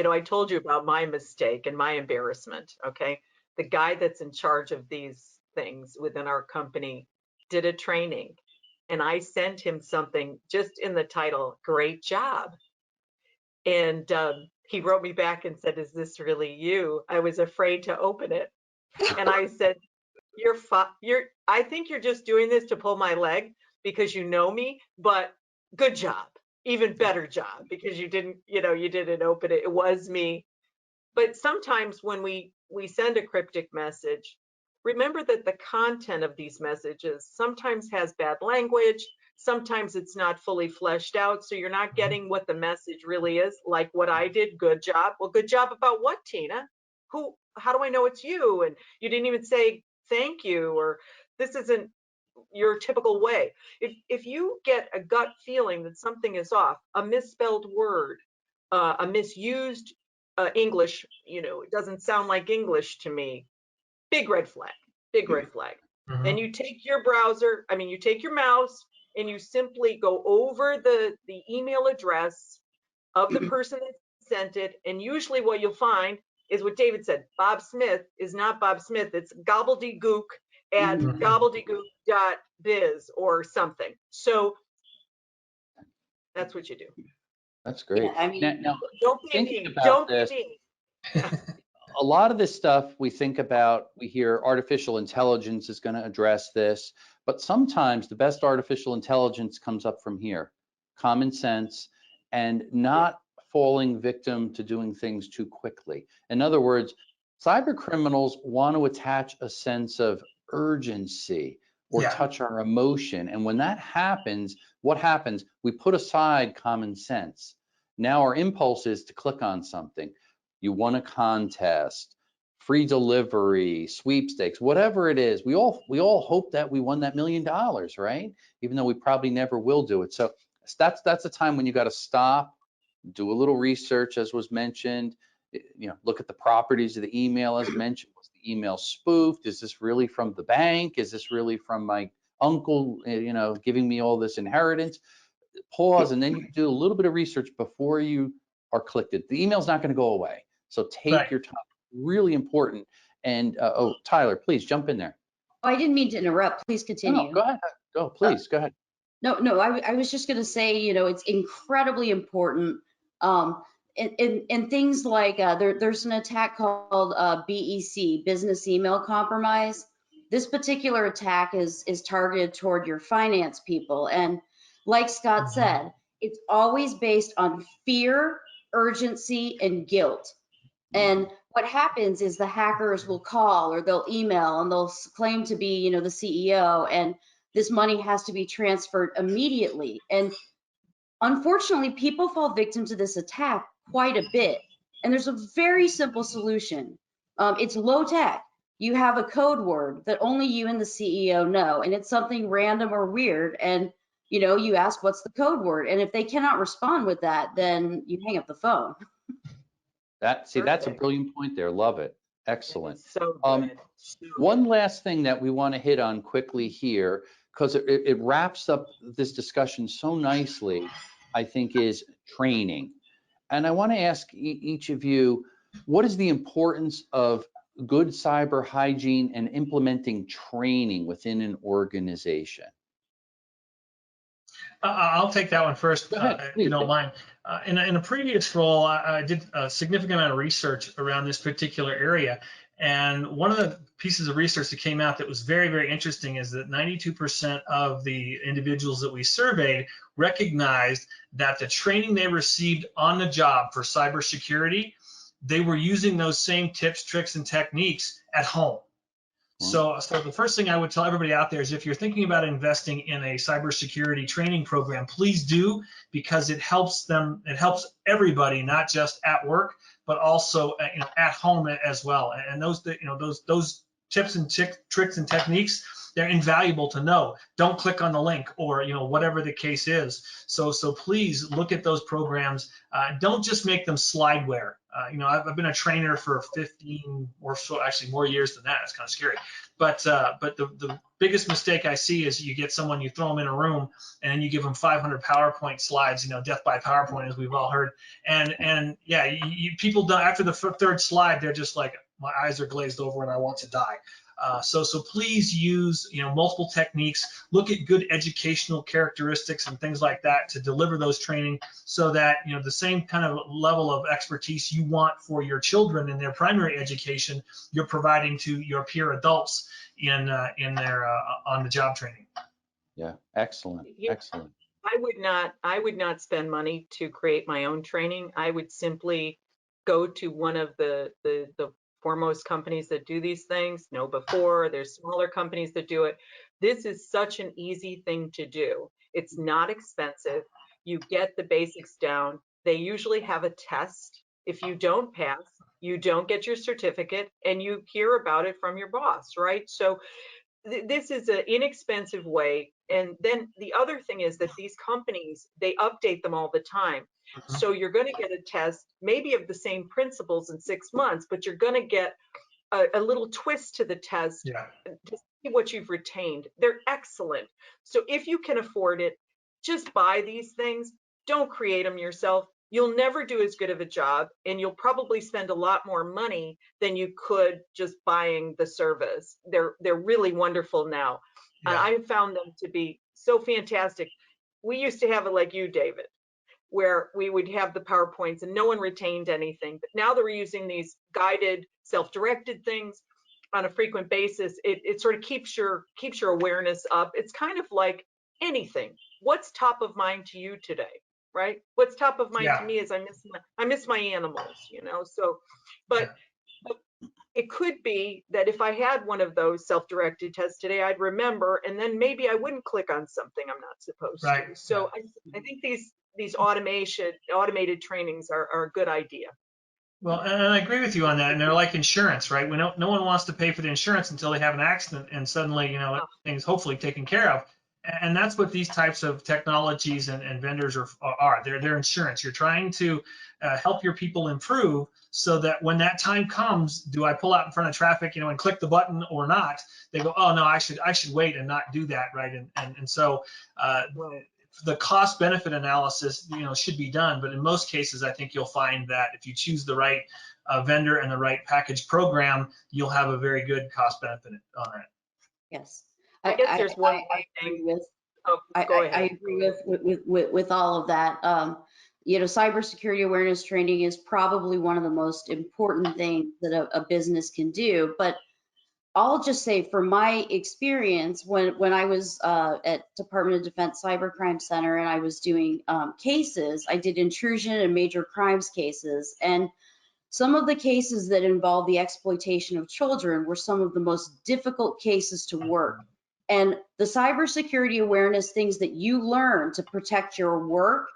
I told you about my mistake and my embarrassment. Okay, the guy that's in charge of these things within our company did a training, and I sent him something just in the title, "Great job," and he wrote me back and said, "Is this really you?" I was afraid to open it, and I said, I think you're just doing this to pull my leg because you know me, but good job, even better job, because you didn't open it. It was me. But sometimes when we send a cryptic message, remember that the content of these messages sometimes has bad language. Sometimes it's not fully fleshed out, so you're not getting what the message really is, like what I did. Good job. Well, good job about what, Tina? How do I know it's you? And you didn't even say thank you, or this isn't your typical way. If you get a gut feeling that something is off, a misspelled word, a misused English, it doesn't sound like English to me, big red flag, big red flag. Mm-hmm. Then you take your you take your mouse and you simply go over the email address of the person that sent it. And usually what you'll find is what David said, Bob Smith is not Bob Smith, it's gobbledygook at gobbledygook.biz or something. So that's what you do. that's great. Yeah, Now Don't be thinking mean. about Don't this, be mean. a lot of this stuff we hear artificial intelligence is going to address this, but sometimes the best artificial intelligence comes up from here, common sense, and not falling victim to doing things too quickly. In other words, cyber criminals want to attach a sense of urgency or touch our emotion. And when that happens, what happens? We put aside common sense. Now our impulse is to click on something. You won a contest, free delivery, sweepstakes, whatever it is. We all hope that we won that $1 million, right? Even though we probably never will do it. So That's a time when you got to stop, do a little research, as was mentioned. Look at the properties of the email, as mentioned. Was the email spoofed? Is this really from the bank? Is this really from my uncle, giving me all this inheritance? Pause, and then you do a little bit of research before you are clicked it. The email's not going to go away, so take your time. Really important. And Tyler, please jump in there. Oh, I didn't mean to interrupt. Please continue. No, go ahead. Go, please. Go ahead. No, I was just going to say, it's incredibly important. And things like there's an attack called BEC, Business Email Compromise. This particular attack is targeted toward your finance people. And like Scott said, it's always based on fear, urgency, and guilt. And what happens is the hackers will call or they'll email and they'll claim to be, the CEO, and this money has to be transferred immediately. And unfortunately, people fall victim to this attack quite a bit. And there's a very simple solution. It's low tech. You have a code word that only you and the CEO know, and it's something random or weird. And you ask, what's the code word? And if they cannot respond with that, then you hang up the phone. That's a brilliant point there. Love it. Excellent. So good. One last thing that we want to hit on quickly here, because it wraps up this discussion so nicely, I think, is training. And I want to ask each of you, what is the importance of good cyber hygiene and implementing training within an organization? I'll take that one first, if you don't mind. In a previous role, I did a significant amount of research around this particular area. And one of the pieces of research that came out that was very, very interesting is that 92% of the individuals that we surveyed recognized that the training they received on the job for cybersecurity, they were using those same tips, tricks, and techniques at home. So the first thing I would tell everybody out there is, if you're thinking about investing in a cybersecurity training program, please do, because it helps them. It helps everybody, not just at work, but also at home as well. And those tips and tricks and techniques, they're invaluable to know. Don't click on the link, or whatever the case is. So please look at those programs. Don't just make them slideware. I've been a trainer for 15 or so, actually more years than that. It's kind of scary. But the biggest mistake I see is you get someone, you throw them in a room, and you give them 500 PowerPoint slides. Death by PowerPoint, as we've all heard. And yeah, people don't, after the third slide, they're just like, my eyes are glazed over and I want to die. So please use multiple techniques. Look at good educational characteristics and things like that to deliver those training, so that the same kind of level of expertise you want for your children in their primary education, you're providing to your peer adults in their on the job training. Yeah, excellent, excellent. I would not spend money to create my own training. I would simply go to one of the foremost companies that do these things. Know4, there's smaller companies that do it. This is such an easy thing to do. It's not expensive. You get the basics down. They usually have a test. If you don't pass, you don't get your certificate, and you hear about it from your boss, right? So this is an inexpensive way. And then the other thing is that these companies, they update them all the time. So you're going to get a test, maybe of the same principles in 6 months, but you're going to get a little twist to the test to see what you've retained. They're excellent. So if you can afford it, just buy these things. Don't create them yourself. You'll never do as good of a job, and you'll probably spend a lot more money than you could just buying the service. They're really wonderful now. And I found them to be so fantastic. We used to have it like you, David, where we would have the PowerPoints and no one retained anything. But now that we're using these guided, self-directed things on a frequent basis, it sort of keeps your awareness up. It's kind of like anything. What's top of mind to you today, right? What's top of mind to me is I miss my animals, So, but it could be that if I had one of those self-directed tests today, I'd remember, and then maybe I wouldn't click on something I'm not supposed to. So I think these automated trainings are a good idea. Well, and I agree with you on that. And they're like insurance, right? No one wants to pay for the insurance until they have an accident, and suddenly, everything's hopefully taken care of. And that's what these types of technologies and vendors are. They're insurance. You're trying to help your people improve so that when that time comes, do I pull out in front of traffic, and click the button or not? They go, oh no, I should wait and not do that, right? And so Right. the cost benefit analysis, should be done. But in most cases, I think you'll find that if you choose the right vendor and the right package program, you'll have a very good cost benefit on it. Yes. I guess there's one more I agree thing. with, Oh, go ahead. I agree with all of that. Cybersecurity awareness training is probably one of the most important things that a business can do. But I'll just say, from my experience, when I was at Department of Defense Cybercrime Center and I was doing cases, I did intrusion and major crimes cases, and some of the cases that involve the exploitation of children were some of the most difficult cases to work. And the cybersecurity awareness things that you learn to protect your work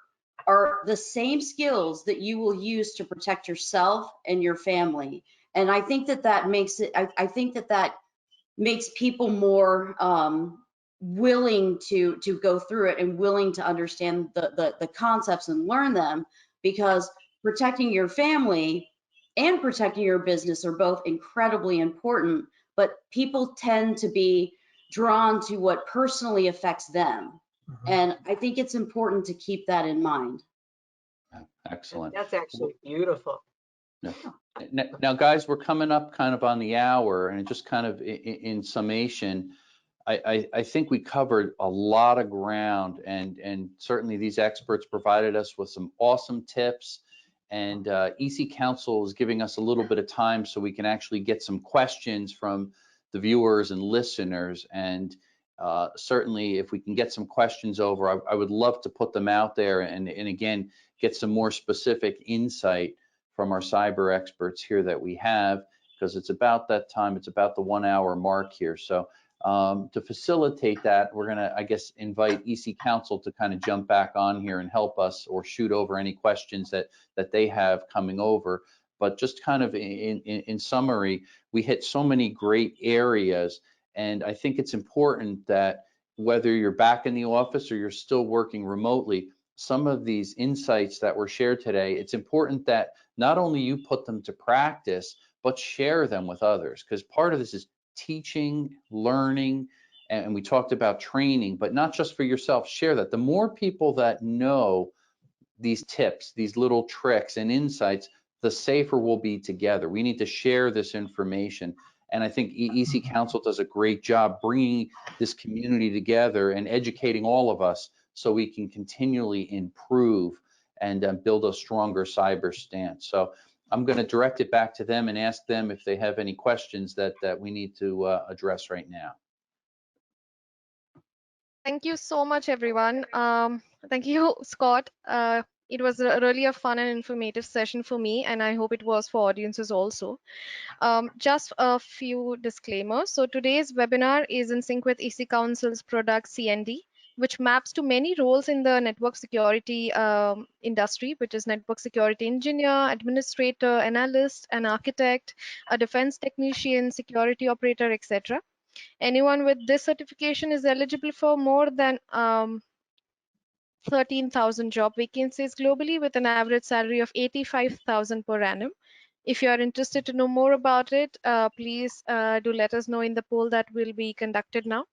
are the same skills that you will use to protect yourself and your family. And I think that makes it, I think that makes people more willing to go through it and willing to understand the concepts and learn them, because protecting your family and protecting your business are both incredibly important, but people tend to be drawn to what personally affects them. And I think it's important to keep that in mind. Excellent. That's actually beautiful. Now, guys, we're coming up kind of on the hour, and just kind of in summation, I think we covered a lot of ground, and certainly these experts provided us with some awesome tips. And EC Council is giving us a little bit of time so we can actually get some questions from the viewers and listeners. And certainly, if we can get some questions over, I would love to put them out there and again, get some more specific insight from our cyber experts here that we have, because it's about that time. It's about the 1 hour mark here. So to facilitate that, we're going to, I guess, invite EC Council to kind of jump back on here and help us, or shoot over any questions that they have coming over. But just kind of in summary, we hit so many great areas, and I think it's important that whether you're back in the office or you're still working remotely, some of these insights that were shared today, it's important that not only you put them to practice, but share them with others, because part of this is teaching, learning, and we talked about training, but not just for yourself. Share that. The more people that know these tips, these little tricks and insights, the safer we'll be together. We need to share this information. And I think EC Council does a great job bringing this community together and educating all of us so we can continually improve and build a stronger cyber stance. So I'm going to direct it back to them and ask them if they have any questions that we need to address right now. Thank you so much, everyone. Thank you, Scott. It was really a fun and informative session for me, and I hope it was for audiences also. Just a few disclaimers. So today's webinar is in sync with EC Council's product CND, which maps to many roles in the network security industry, which is network security engineer, administrator, analyst, an architect, a defense technician, security operator, etc. Anyone with this certification is eligible for more than 13,000 job vacancies globally, with an average salary of 85,000 per annum. If you are interested to know more about it, please do let us know in the poll that will be conducted now,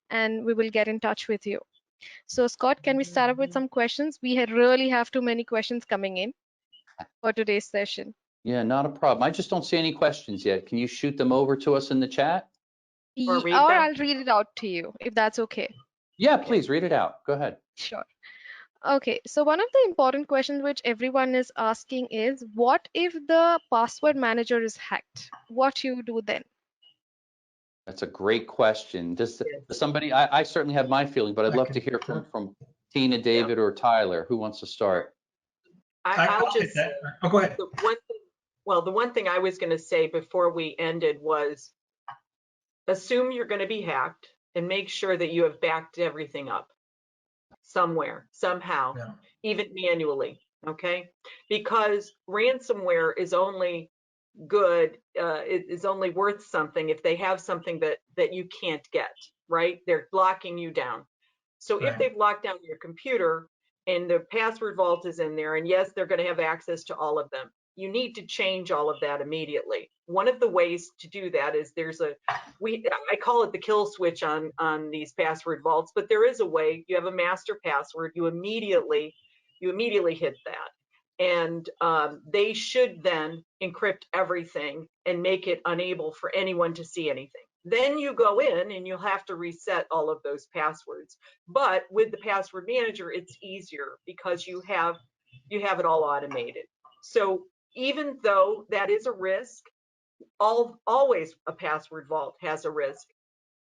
and we will get in touch with you. So Scott, can we start up with some questions? We really have too many questions coming in for today's session. Yeah, not a problem. I just don't see any questions yet. Can you shoot them over to us in the chat? Or read Or them? I'll read it out to you, if that's okay. Yeah, please read it out. Go ahead. Sure. Okay, so one of the important questions which everyone is asking is, what if the password manager is hacked? What you do then? That's a great question. Does Yes. somebody, I certainly have my feeling, but I'd love to hear from Tina, David, or Tyler. Who wants to start? I'll just take that. Oh, go ahead. the one thing I was going to say before we ended was, assume you're going to be hacked and make sure that you have backed everything up somewhere, somehow, Yeah. even manually, okay? Because ransomware is only good, it is only worth something if they have something that you can't get, right? They're locking you down. So if Right. they've locked down your computer and the password vault is in there, and yes, they're going to have access to all of them, you need to change all of that immediately. One of the ways to do that is I call it the kill switch on these password vaults, but there is a way. You have a master password, you immediately hit that. And they should then encrypt everything and make it unable for anyone to see anything. Then you go in and you'll have to reset all of those passwords. But with the password manager, it's easier because you have it all automated. So even though that is a risk, always a password vault has a risk.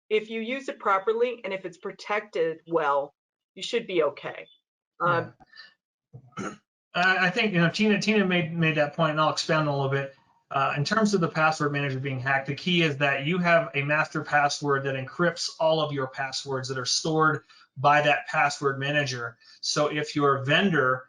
If you use it properly and if it's protected well, you should be okay. Yeah. I think, Tina made that point, and I'll expand a little bit. In terms of the password manager being hacked, the key is that you have a master password that encrypts all of your passwords that are stored by that password manager. So if your vendor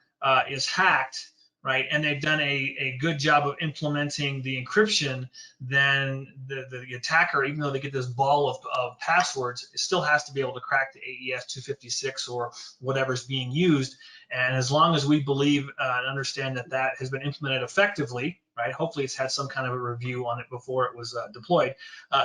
is hacked, right, and they've done a good job of implementing the encryption, then the attacker, even though they get this ball of passwords, still has to be able to crack the AES 256 or whatever's being used. And as long as we believe and understand that that has been implemented effectively, right? Hopefully it's had some kind of a review on it before it was deployed.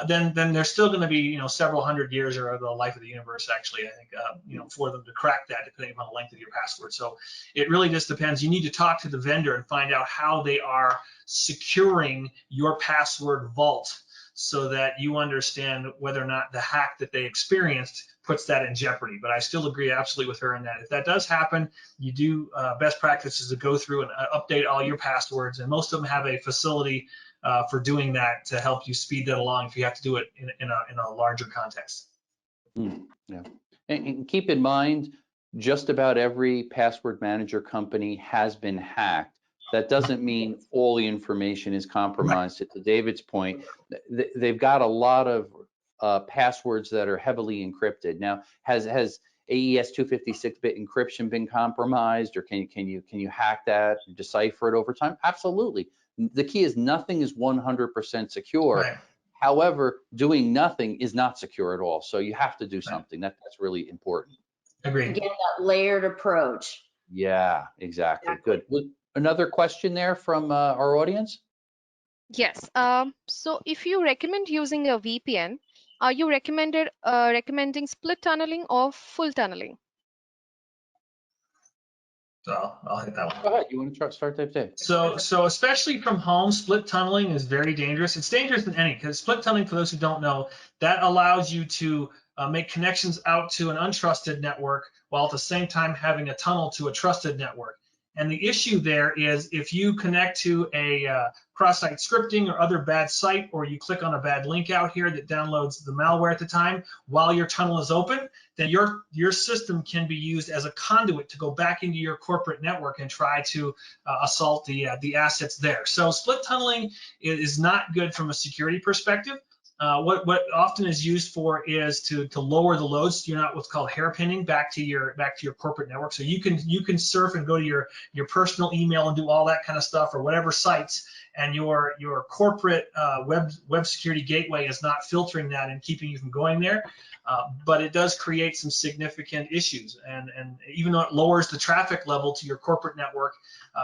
Then there's still going to be, several hundred years or the life of the universe, actually, I think, for them to crack that, depending upon the length of your password. So it really just depends. You need to talk to the vendor and find out how they are securing your password vault, so that you understand whether or not the hack that they experienced puts that in jeopardy. But I still agree absolutely with her in that if that does happen, you do best practices to go through and update all your passwords, and most of them have a facility for doing that to help you speed that along if you have to do it in a larger context. Yeah, and keep in mind, just about every password manager company has been hacked. That doesn't mean all the information is compromised. To David's point, they've got a lot of passwords that are heavily encrypted. Now, has AES 256-bit encryption been compromised, or can you hack that and decipher it over time? Absolutely. The key is nothing is 100% secure. Right. However, doing nothing is not secure at all. So you have to do something. That's really important. Agreed. Again, that layered approach. Yeah, exactly. Good. Another question there from our audience? Yes. So if you recommend using a VPN, are you recommending split tunneling or full tunneling? So I'll hit that one. Go ahead. You want to start that, Dave? So especially from home, split tunneling is very dangerous. It's dangerous than any, because split tunneling, for those who don't know, that allows you to make connections out to an untrusted network while at the same time having a tunnel to a trusted network. And the issue there is if you connect to a cross-site scripting or other bad site, or you click on a bad link out here that downloads the malware at the time while your tunnel is open, then your system can be used as a conduit to go back into your corporate network and try to assault the assets there. So split tunneling is not good from a security perspective. What often is used for is to lower the loads. So you're not what's called hairpinning back to your corporate network. So you can surf and go to your personal email and do all that kind of stuff, or whatever sites, and your corporate web security gateway is not filtering that and keeping you from going there. But it does create some significant issues, and even though it lowers the traffic level to your corporate network,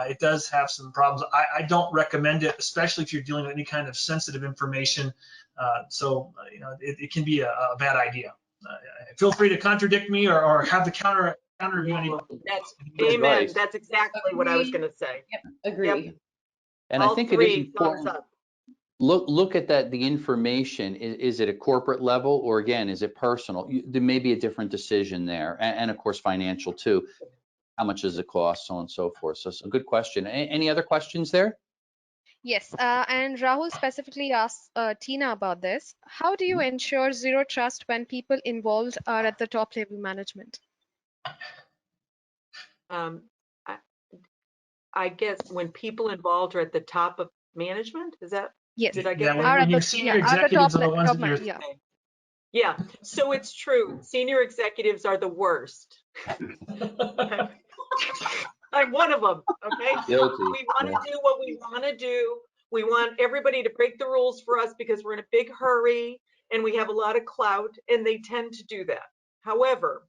it does have some problems. I don't recommend it, especially if you're dealing with any kind of sensitive information. So it can be a bad idea. Feel free to contradict me or have the counter review anything. That's Amen. Advice. That's exactly what I was going to say. Yep, agree. Yep. And All I think three, it is important. thumbs up. Look at that. The information is it a corporate level, or again, is it personal? There may be a different decision there, and of course financial too. How much does it cost, so on and so forth. So good question. Any other questions there? Yes. And Rahul specifically asked Tina about this. How do you ensure zero trust when people involved are at the top level management? I guess when people involved are at the top of management, is that? Yes. Did I get that? Are When at your the senior at the executives are the ones that you're. yeah. Yeah, so it's true. Senior executives are the worst. I'm one of them, okay? Guilty. We want to do what we want to do. We want everybody to break the rules for us because we're in a big hurry and we have a lot of clout, and they tend to do that. However,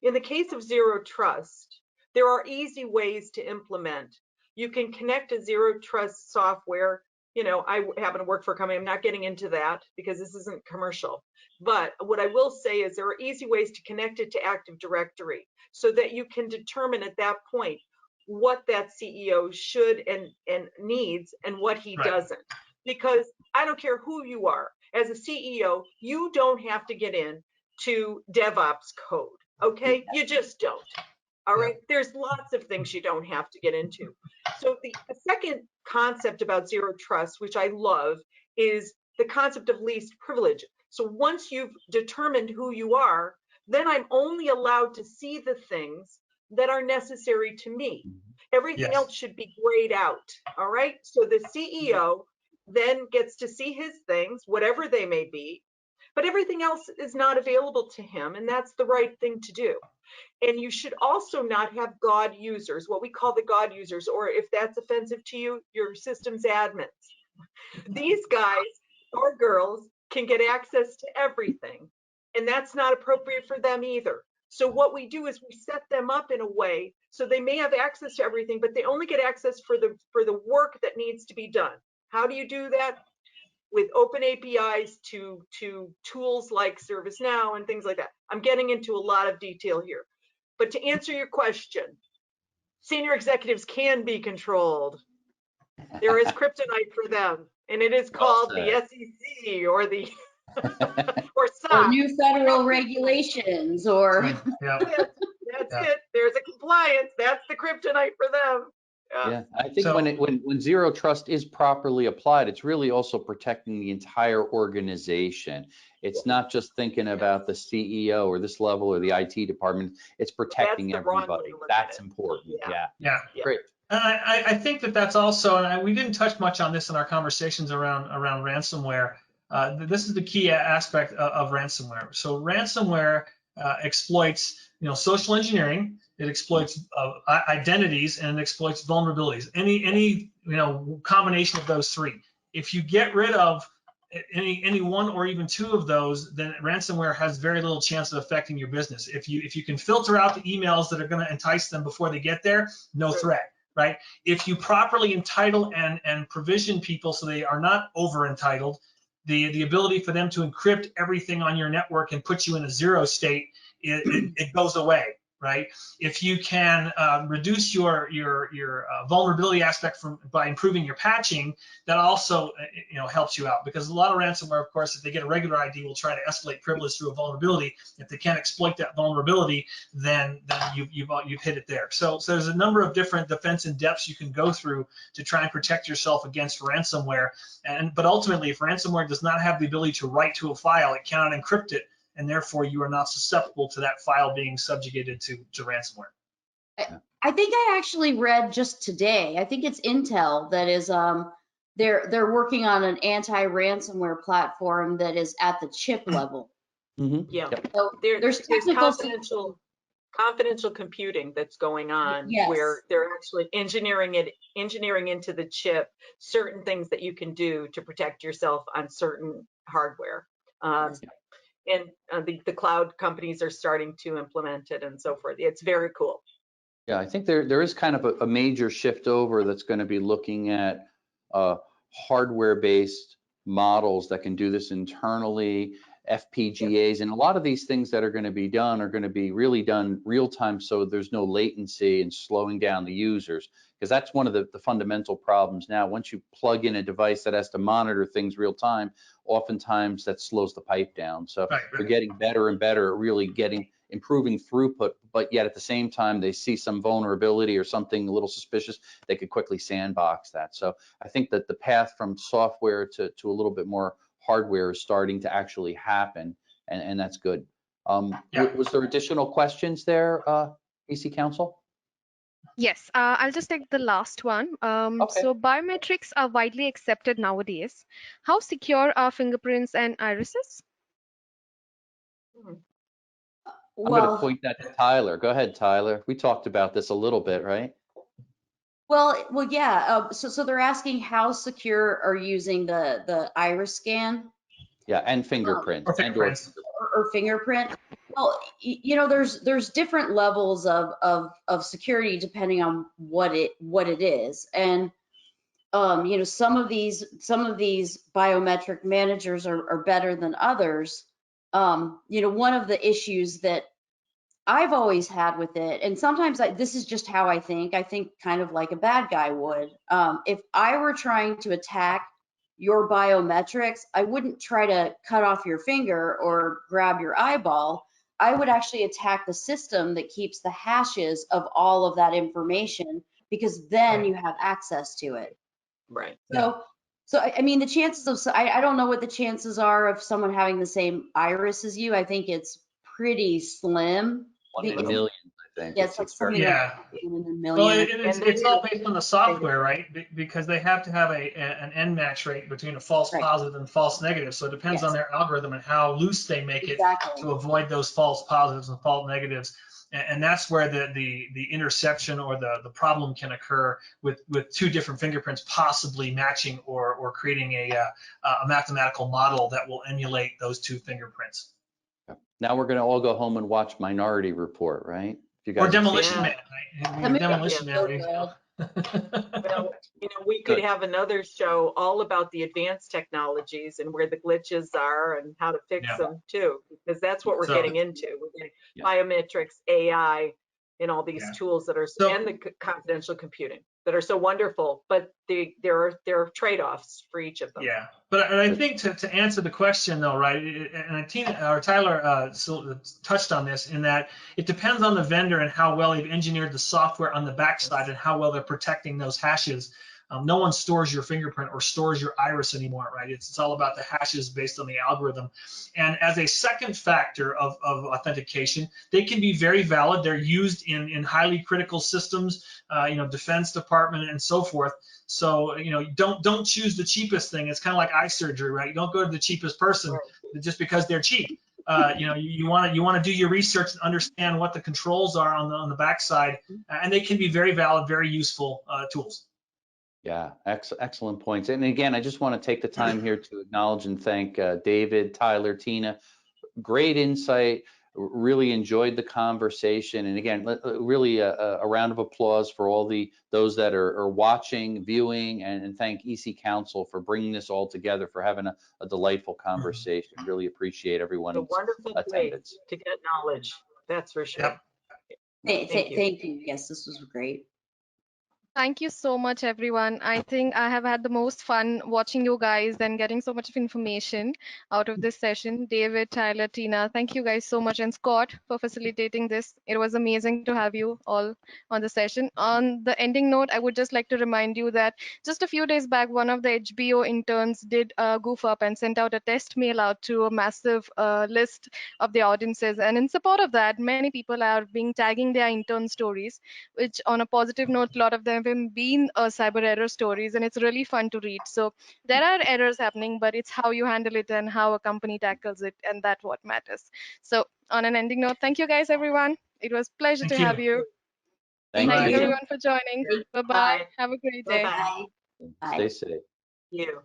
In the case of zero trust, there are easy ways to implement. You can connect a zero trust software. You know, I happen to work for a company. I'm not getting into that because this isn't commercial. But what I will say is there are easy ways to connect it to Active Directory so that you can determine at that point what that CEO should and needs and what he doesn't. Because I don't care who you are, as a CEO, you don't have to get in to DevOps code, okay? You just don't. All right, there's lots of things you don't have to get into. So the second concept about zero trust, which I love, is the concept of least privilege. So once you've determined who you are, then I'm only allowed to see the things that are necessary to me. Everything else should be grayed out, all right? So the CEO then gets to see his things, whatever they may be, but everything else is not available to him, and that's the right thing to do. And you should also not have God users, what we call the God users, or if that's offensive to you, your system's admins. These guys or girls can get access to everything, and that's not appropriate for them either. So what we do is we set them up in a way so they may have access to everything, but they only get access for the work that needs to be done. How do you do that? With open APIs to tools like ServiceNow and things like that. I'm getting into a lot of detail here. But to answer your question, senior executives can be controlled. There is kryptonite for them, and it is called the SEC or the or SOC. Or new federal regulations, or that's it. There's a compliance. That's the kryptonite for them. Yeah, I think when zero trust is properly applied, it's really also protecting the entire organization. It's not just thinking about the CEO or this level or the IT department. It's protecting everybody. That's important. Yeah. Great. I think that's also, and we didn't touch much on this in our conversations around ransomware. This is the key aspect of ransomware. So ransomware exploits, social engineering. It exploits identities, and it exploits vulnerabilities. Any combination of those three. If you get rid of any one or even two of those, then ransomware has very little chance of affecting your business. If you can filter out the emails that are going to entice them before they get there, no threat, right? If you properly entitle and provision people so they are not over entitled, the ability for them to encrypt everything on your network and put you in a zero state, it goes away, right? If you can reduce your vulnerability aspect by improving your patching, that also helps you out, because a lot of ransomware, of course, if they get a regular ID, will try to escalate privilege through a vulnerability. If they can't exploit that vulnerability, then you've hit it there. So there's a number of different defense in depths you can go through to try and protect yourself against ransomware. But ultimately, if ransomware does not have the ability to write to a file, it cannot encrypt it, and therefore you are not susceptible to that file being subjugated to ransomware. I think I actually read just today, I think it's Intel that is, they're working on an anti-ransomware platform that is at the chip level. Yeah, So there's confidential computing that's going on, where they're actually engineering into the chip certain things that you can do to protect yourself on certain hardware. And the cloud companies are starting to implement it and so forth. It's very cool. Yeah, I think there is kind of a major shift over that's going to be looking at hardware-based models that can do this internally, FPGAs, and a lot of these things that are going to be done are going to be really done real time, so there's no latency and slowing down the users, because that's one of the fundamental problems now. Once you plug in a device that has to monitor things real time, oftentimes that slows the pipe down. So we're getting better and better at really improving throughput, but yet at the same time they see some vulnerability or something a little suspicious, they could quickly sandbox that. So I think that the path from software to a little bit more hardware is starting to actually happen, and that's good. Was there additional questions there, EC Council? Yes, I'll just take the last one. So biometrics are widely accepted nowadays. How secure are fingerprints and irises? I'm going to point that to Tyler. Go ahead, Tyler. We talked about this a little bit, right? Well, yeah. So they're asking how secure are using the iris scan? Yeah, and fingerprint. Or fingerprint. Well, you know, there's different levels of security depending on what it is, and you know, some of these biometric managers are better than others. You know, one of the issues that I've always had with it, and sometimes this is just how I think kind of like a bad guy would. If I were trying to attack your biometrics, I wouldn't try to cut off your finger or grab your eyeball. I would actually attack the system that keeps the hashes of all of that information, because then you have access to it. Right. So, I mean, the chances of, I don't know what the chances are of someone having the same iris as you. I think it's pretty slim. 1 in millions, I think. Yeah, it's like very something like Yeah. 1 in a Well, million. it's all based on the software, right? Because they have to have an end match rate between a false Right. positive and false negative. So it depends on Yes, their algorithm and how loose they make it exactly. to avoid those false positives and false negatives. And that's where the interception or the problem can occur with two different fingerprints possibly matching or creating a mathematical model that will emulate those two fingerprints. Now we're going to all go home and watch Minority Report, right? If you Or guys have seen Demolition Yeah. Man, right? The Your movie Demolition is Man. so right? good. Well, you know, we could Good. have another show all about the advanced technologies and where the glitches are and how to fix Yeah. them too, because that's what we're So- getting into. We're getting Yeah. biometrics, AI, and all these Yeah. tools that are, So- and the confidential computing that are so wonderful, but there are trade-offs for each of them. Yeah, but I think to answer the question though, right? And Tina or Tyler touched on this in that it depends on the vendor and how well they've engineered the software on the backside and how well they're protecting those hashes. No one stores your fingerprint or stores your iris anymore, right? It's all about the hashes based on the algorithm. And as a second factor of authentication, they can be very valid. They're used in highly critical systems, you know, Defense Department and so forth. So, you know, don't choose the cheapest thing. It's kind of like eye surgery, right? You don't go to the cheapest person just because they're cheap. You know, you want to do your research and understand what the controls are on the backside, and they can be very valid, very useful tools. Yeah, excellent points. And again, I just want to take the time here to acknowledge and thank David, Tyler, Tina. Great insight. Really enjoyed the conversation. And again, really a round of applause for all those that are watching, viewing, and thank EC Council for bringing this all together, for having a delightful conversation. Really appreciate It's a everyone's wonderful attendance. place to get knowledge. That's for sure. Yep. Thank you. Thank you. Yes, this was great. Thank you so much, everyone. I think I have had the most fun watching you guys and getting so much of information out of this session. David, Tyler, Tina, thank you guys so much. And Scott for facilitating this. It was amazing to have you all on the session. On the ending note, I would just like to remind you that just a few days back, one of the HBO interns did goof up and sent out a test mail out to a massive list of the audiences. And in support of that, many people are being tagging their intern stories, which on a positive note, a lot of them have been cyber error stories, and it's really fun to read. So there are errors happening, but it's how you handle it and how a company tackles it, and that's what matters. So on an ending note, thank you guys, everyone. It was a pleasure Thank to you. have you. Thank Thank you you. everyone for joining. Bye-bye. Bye. Have a great day. Bye-bye. Bye. Stay safe. You.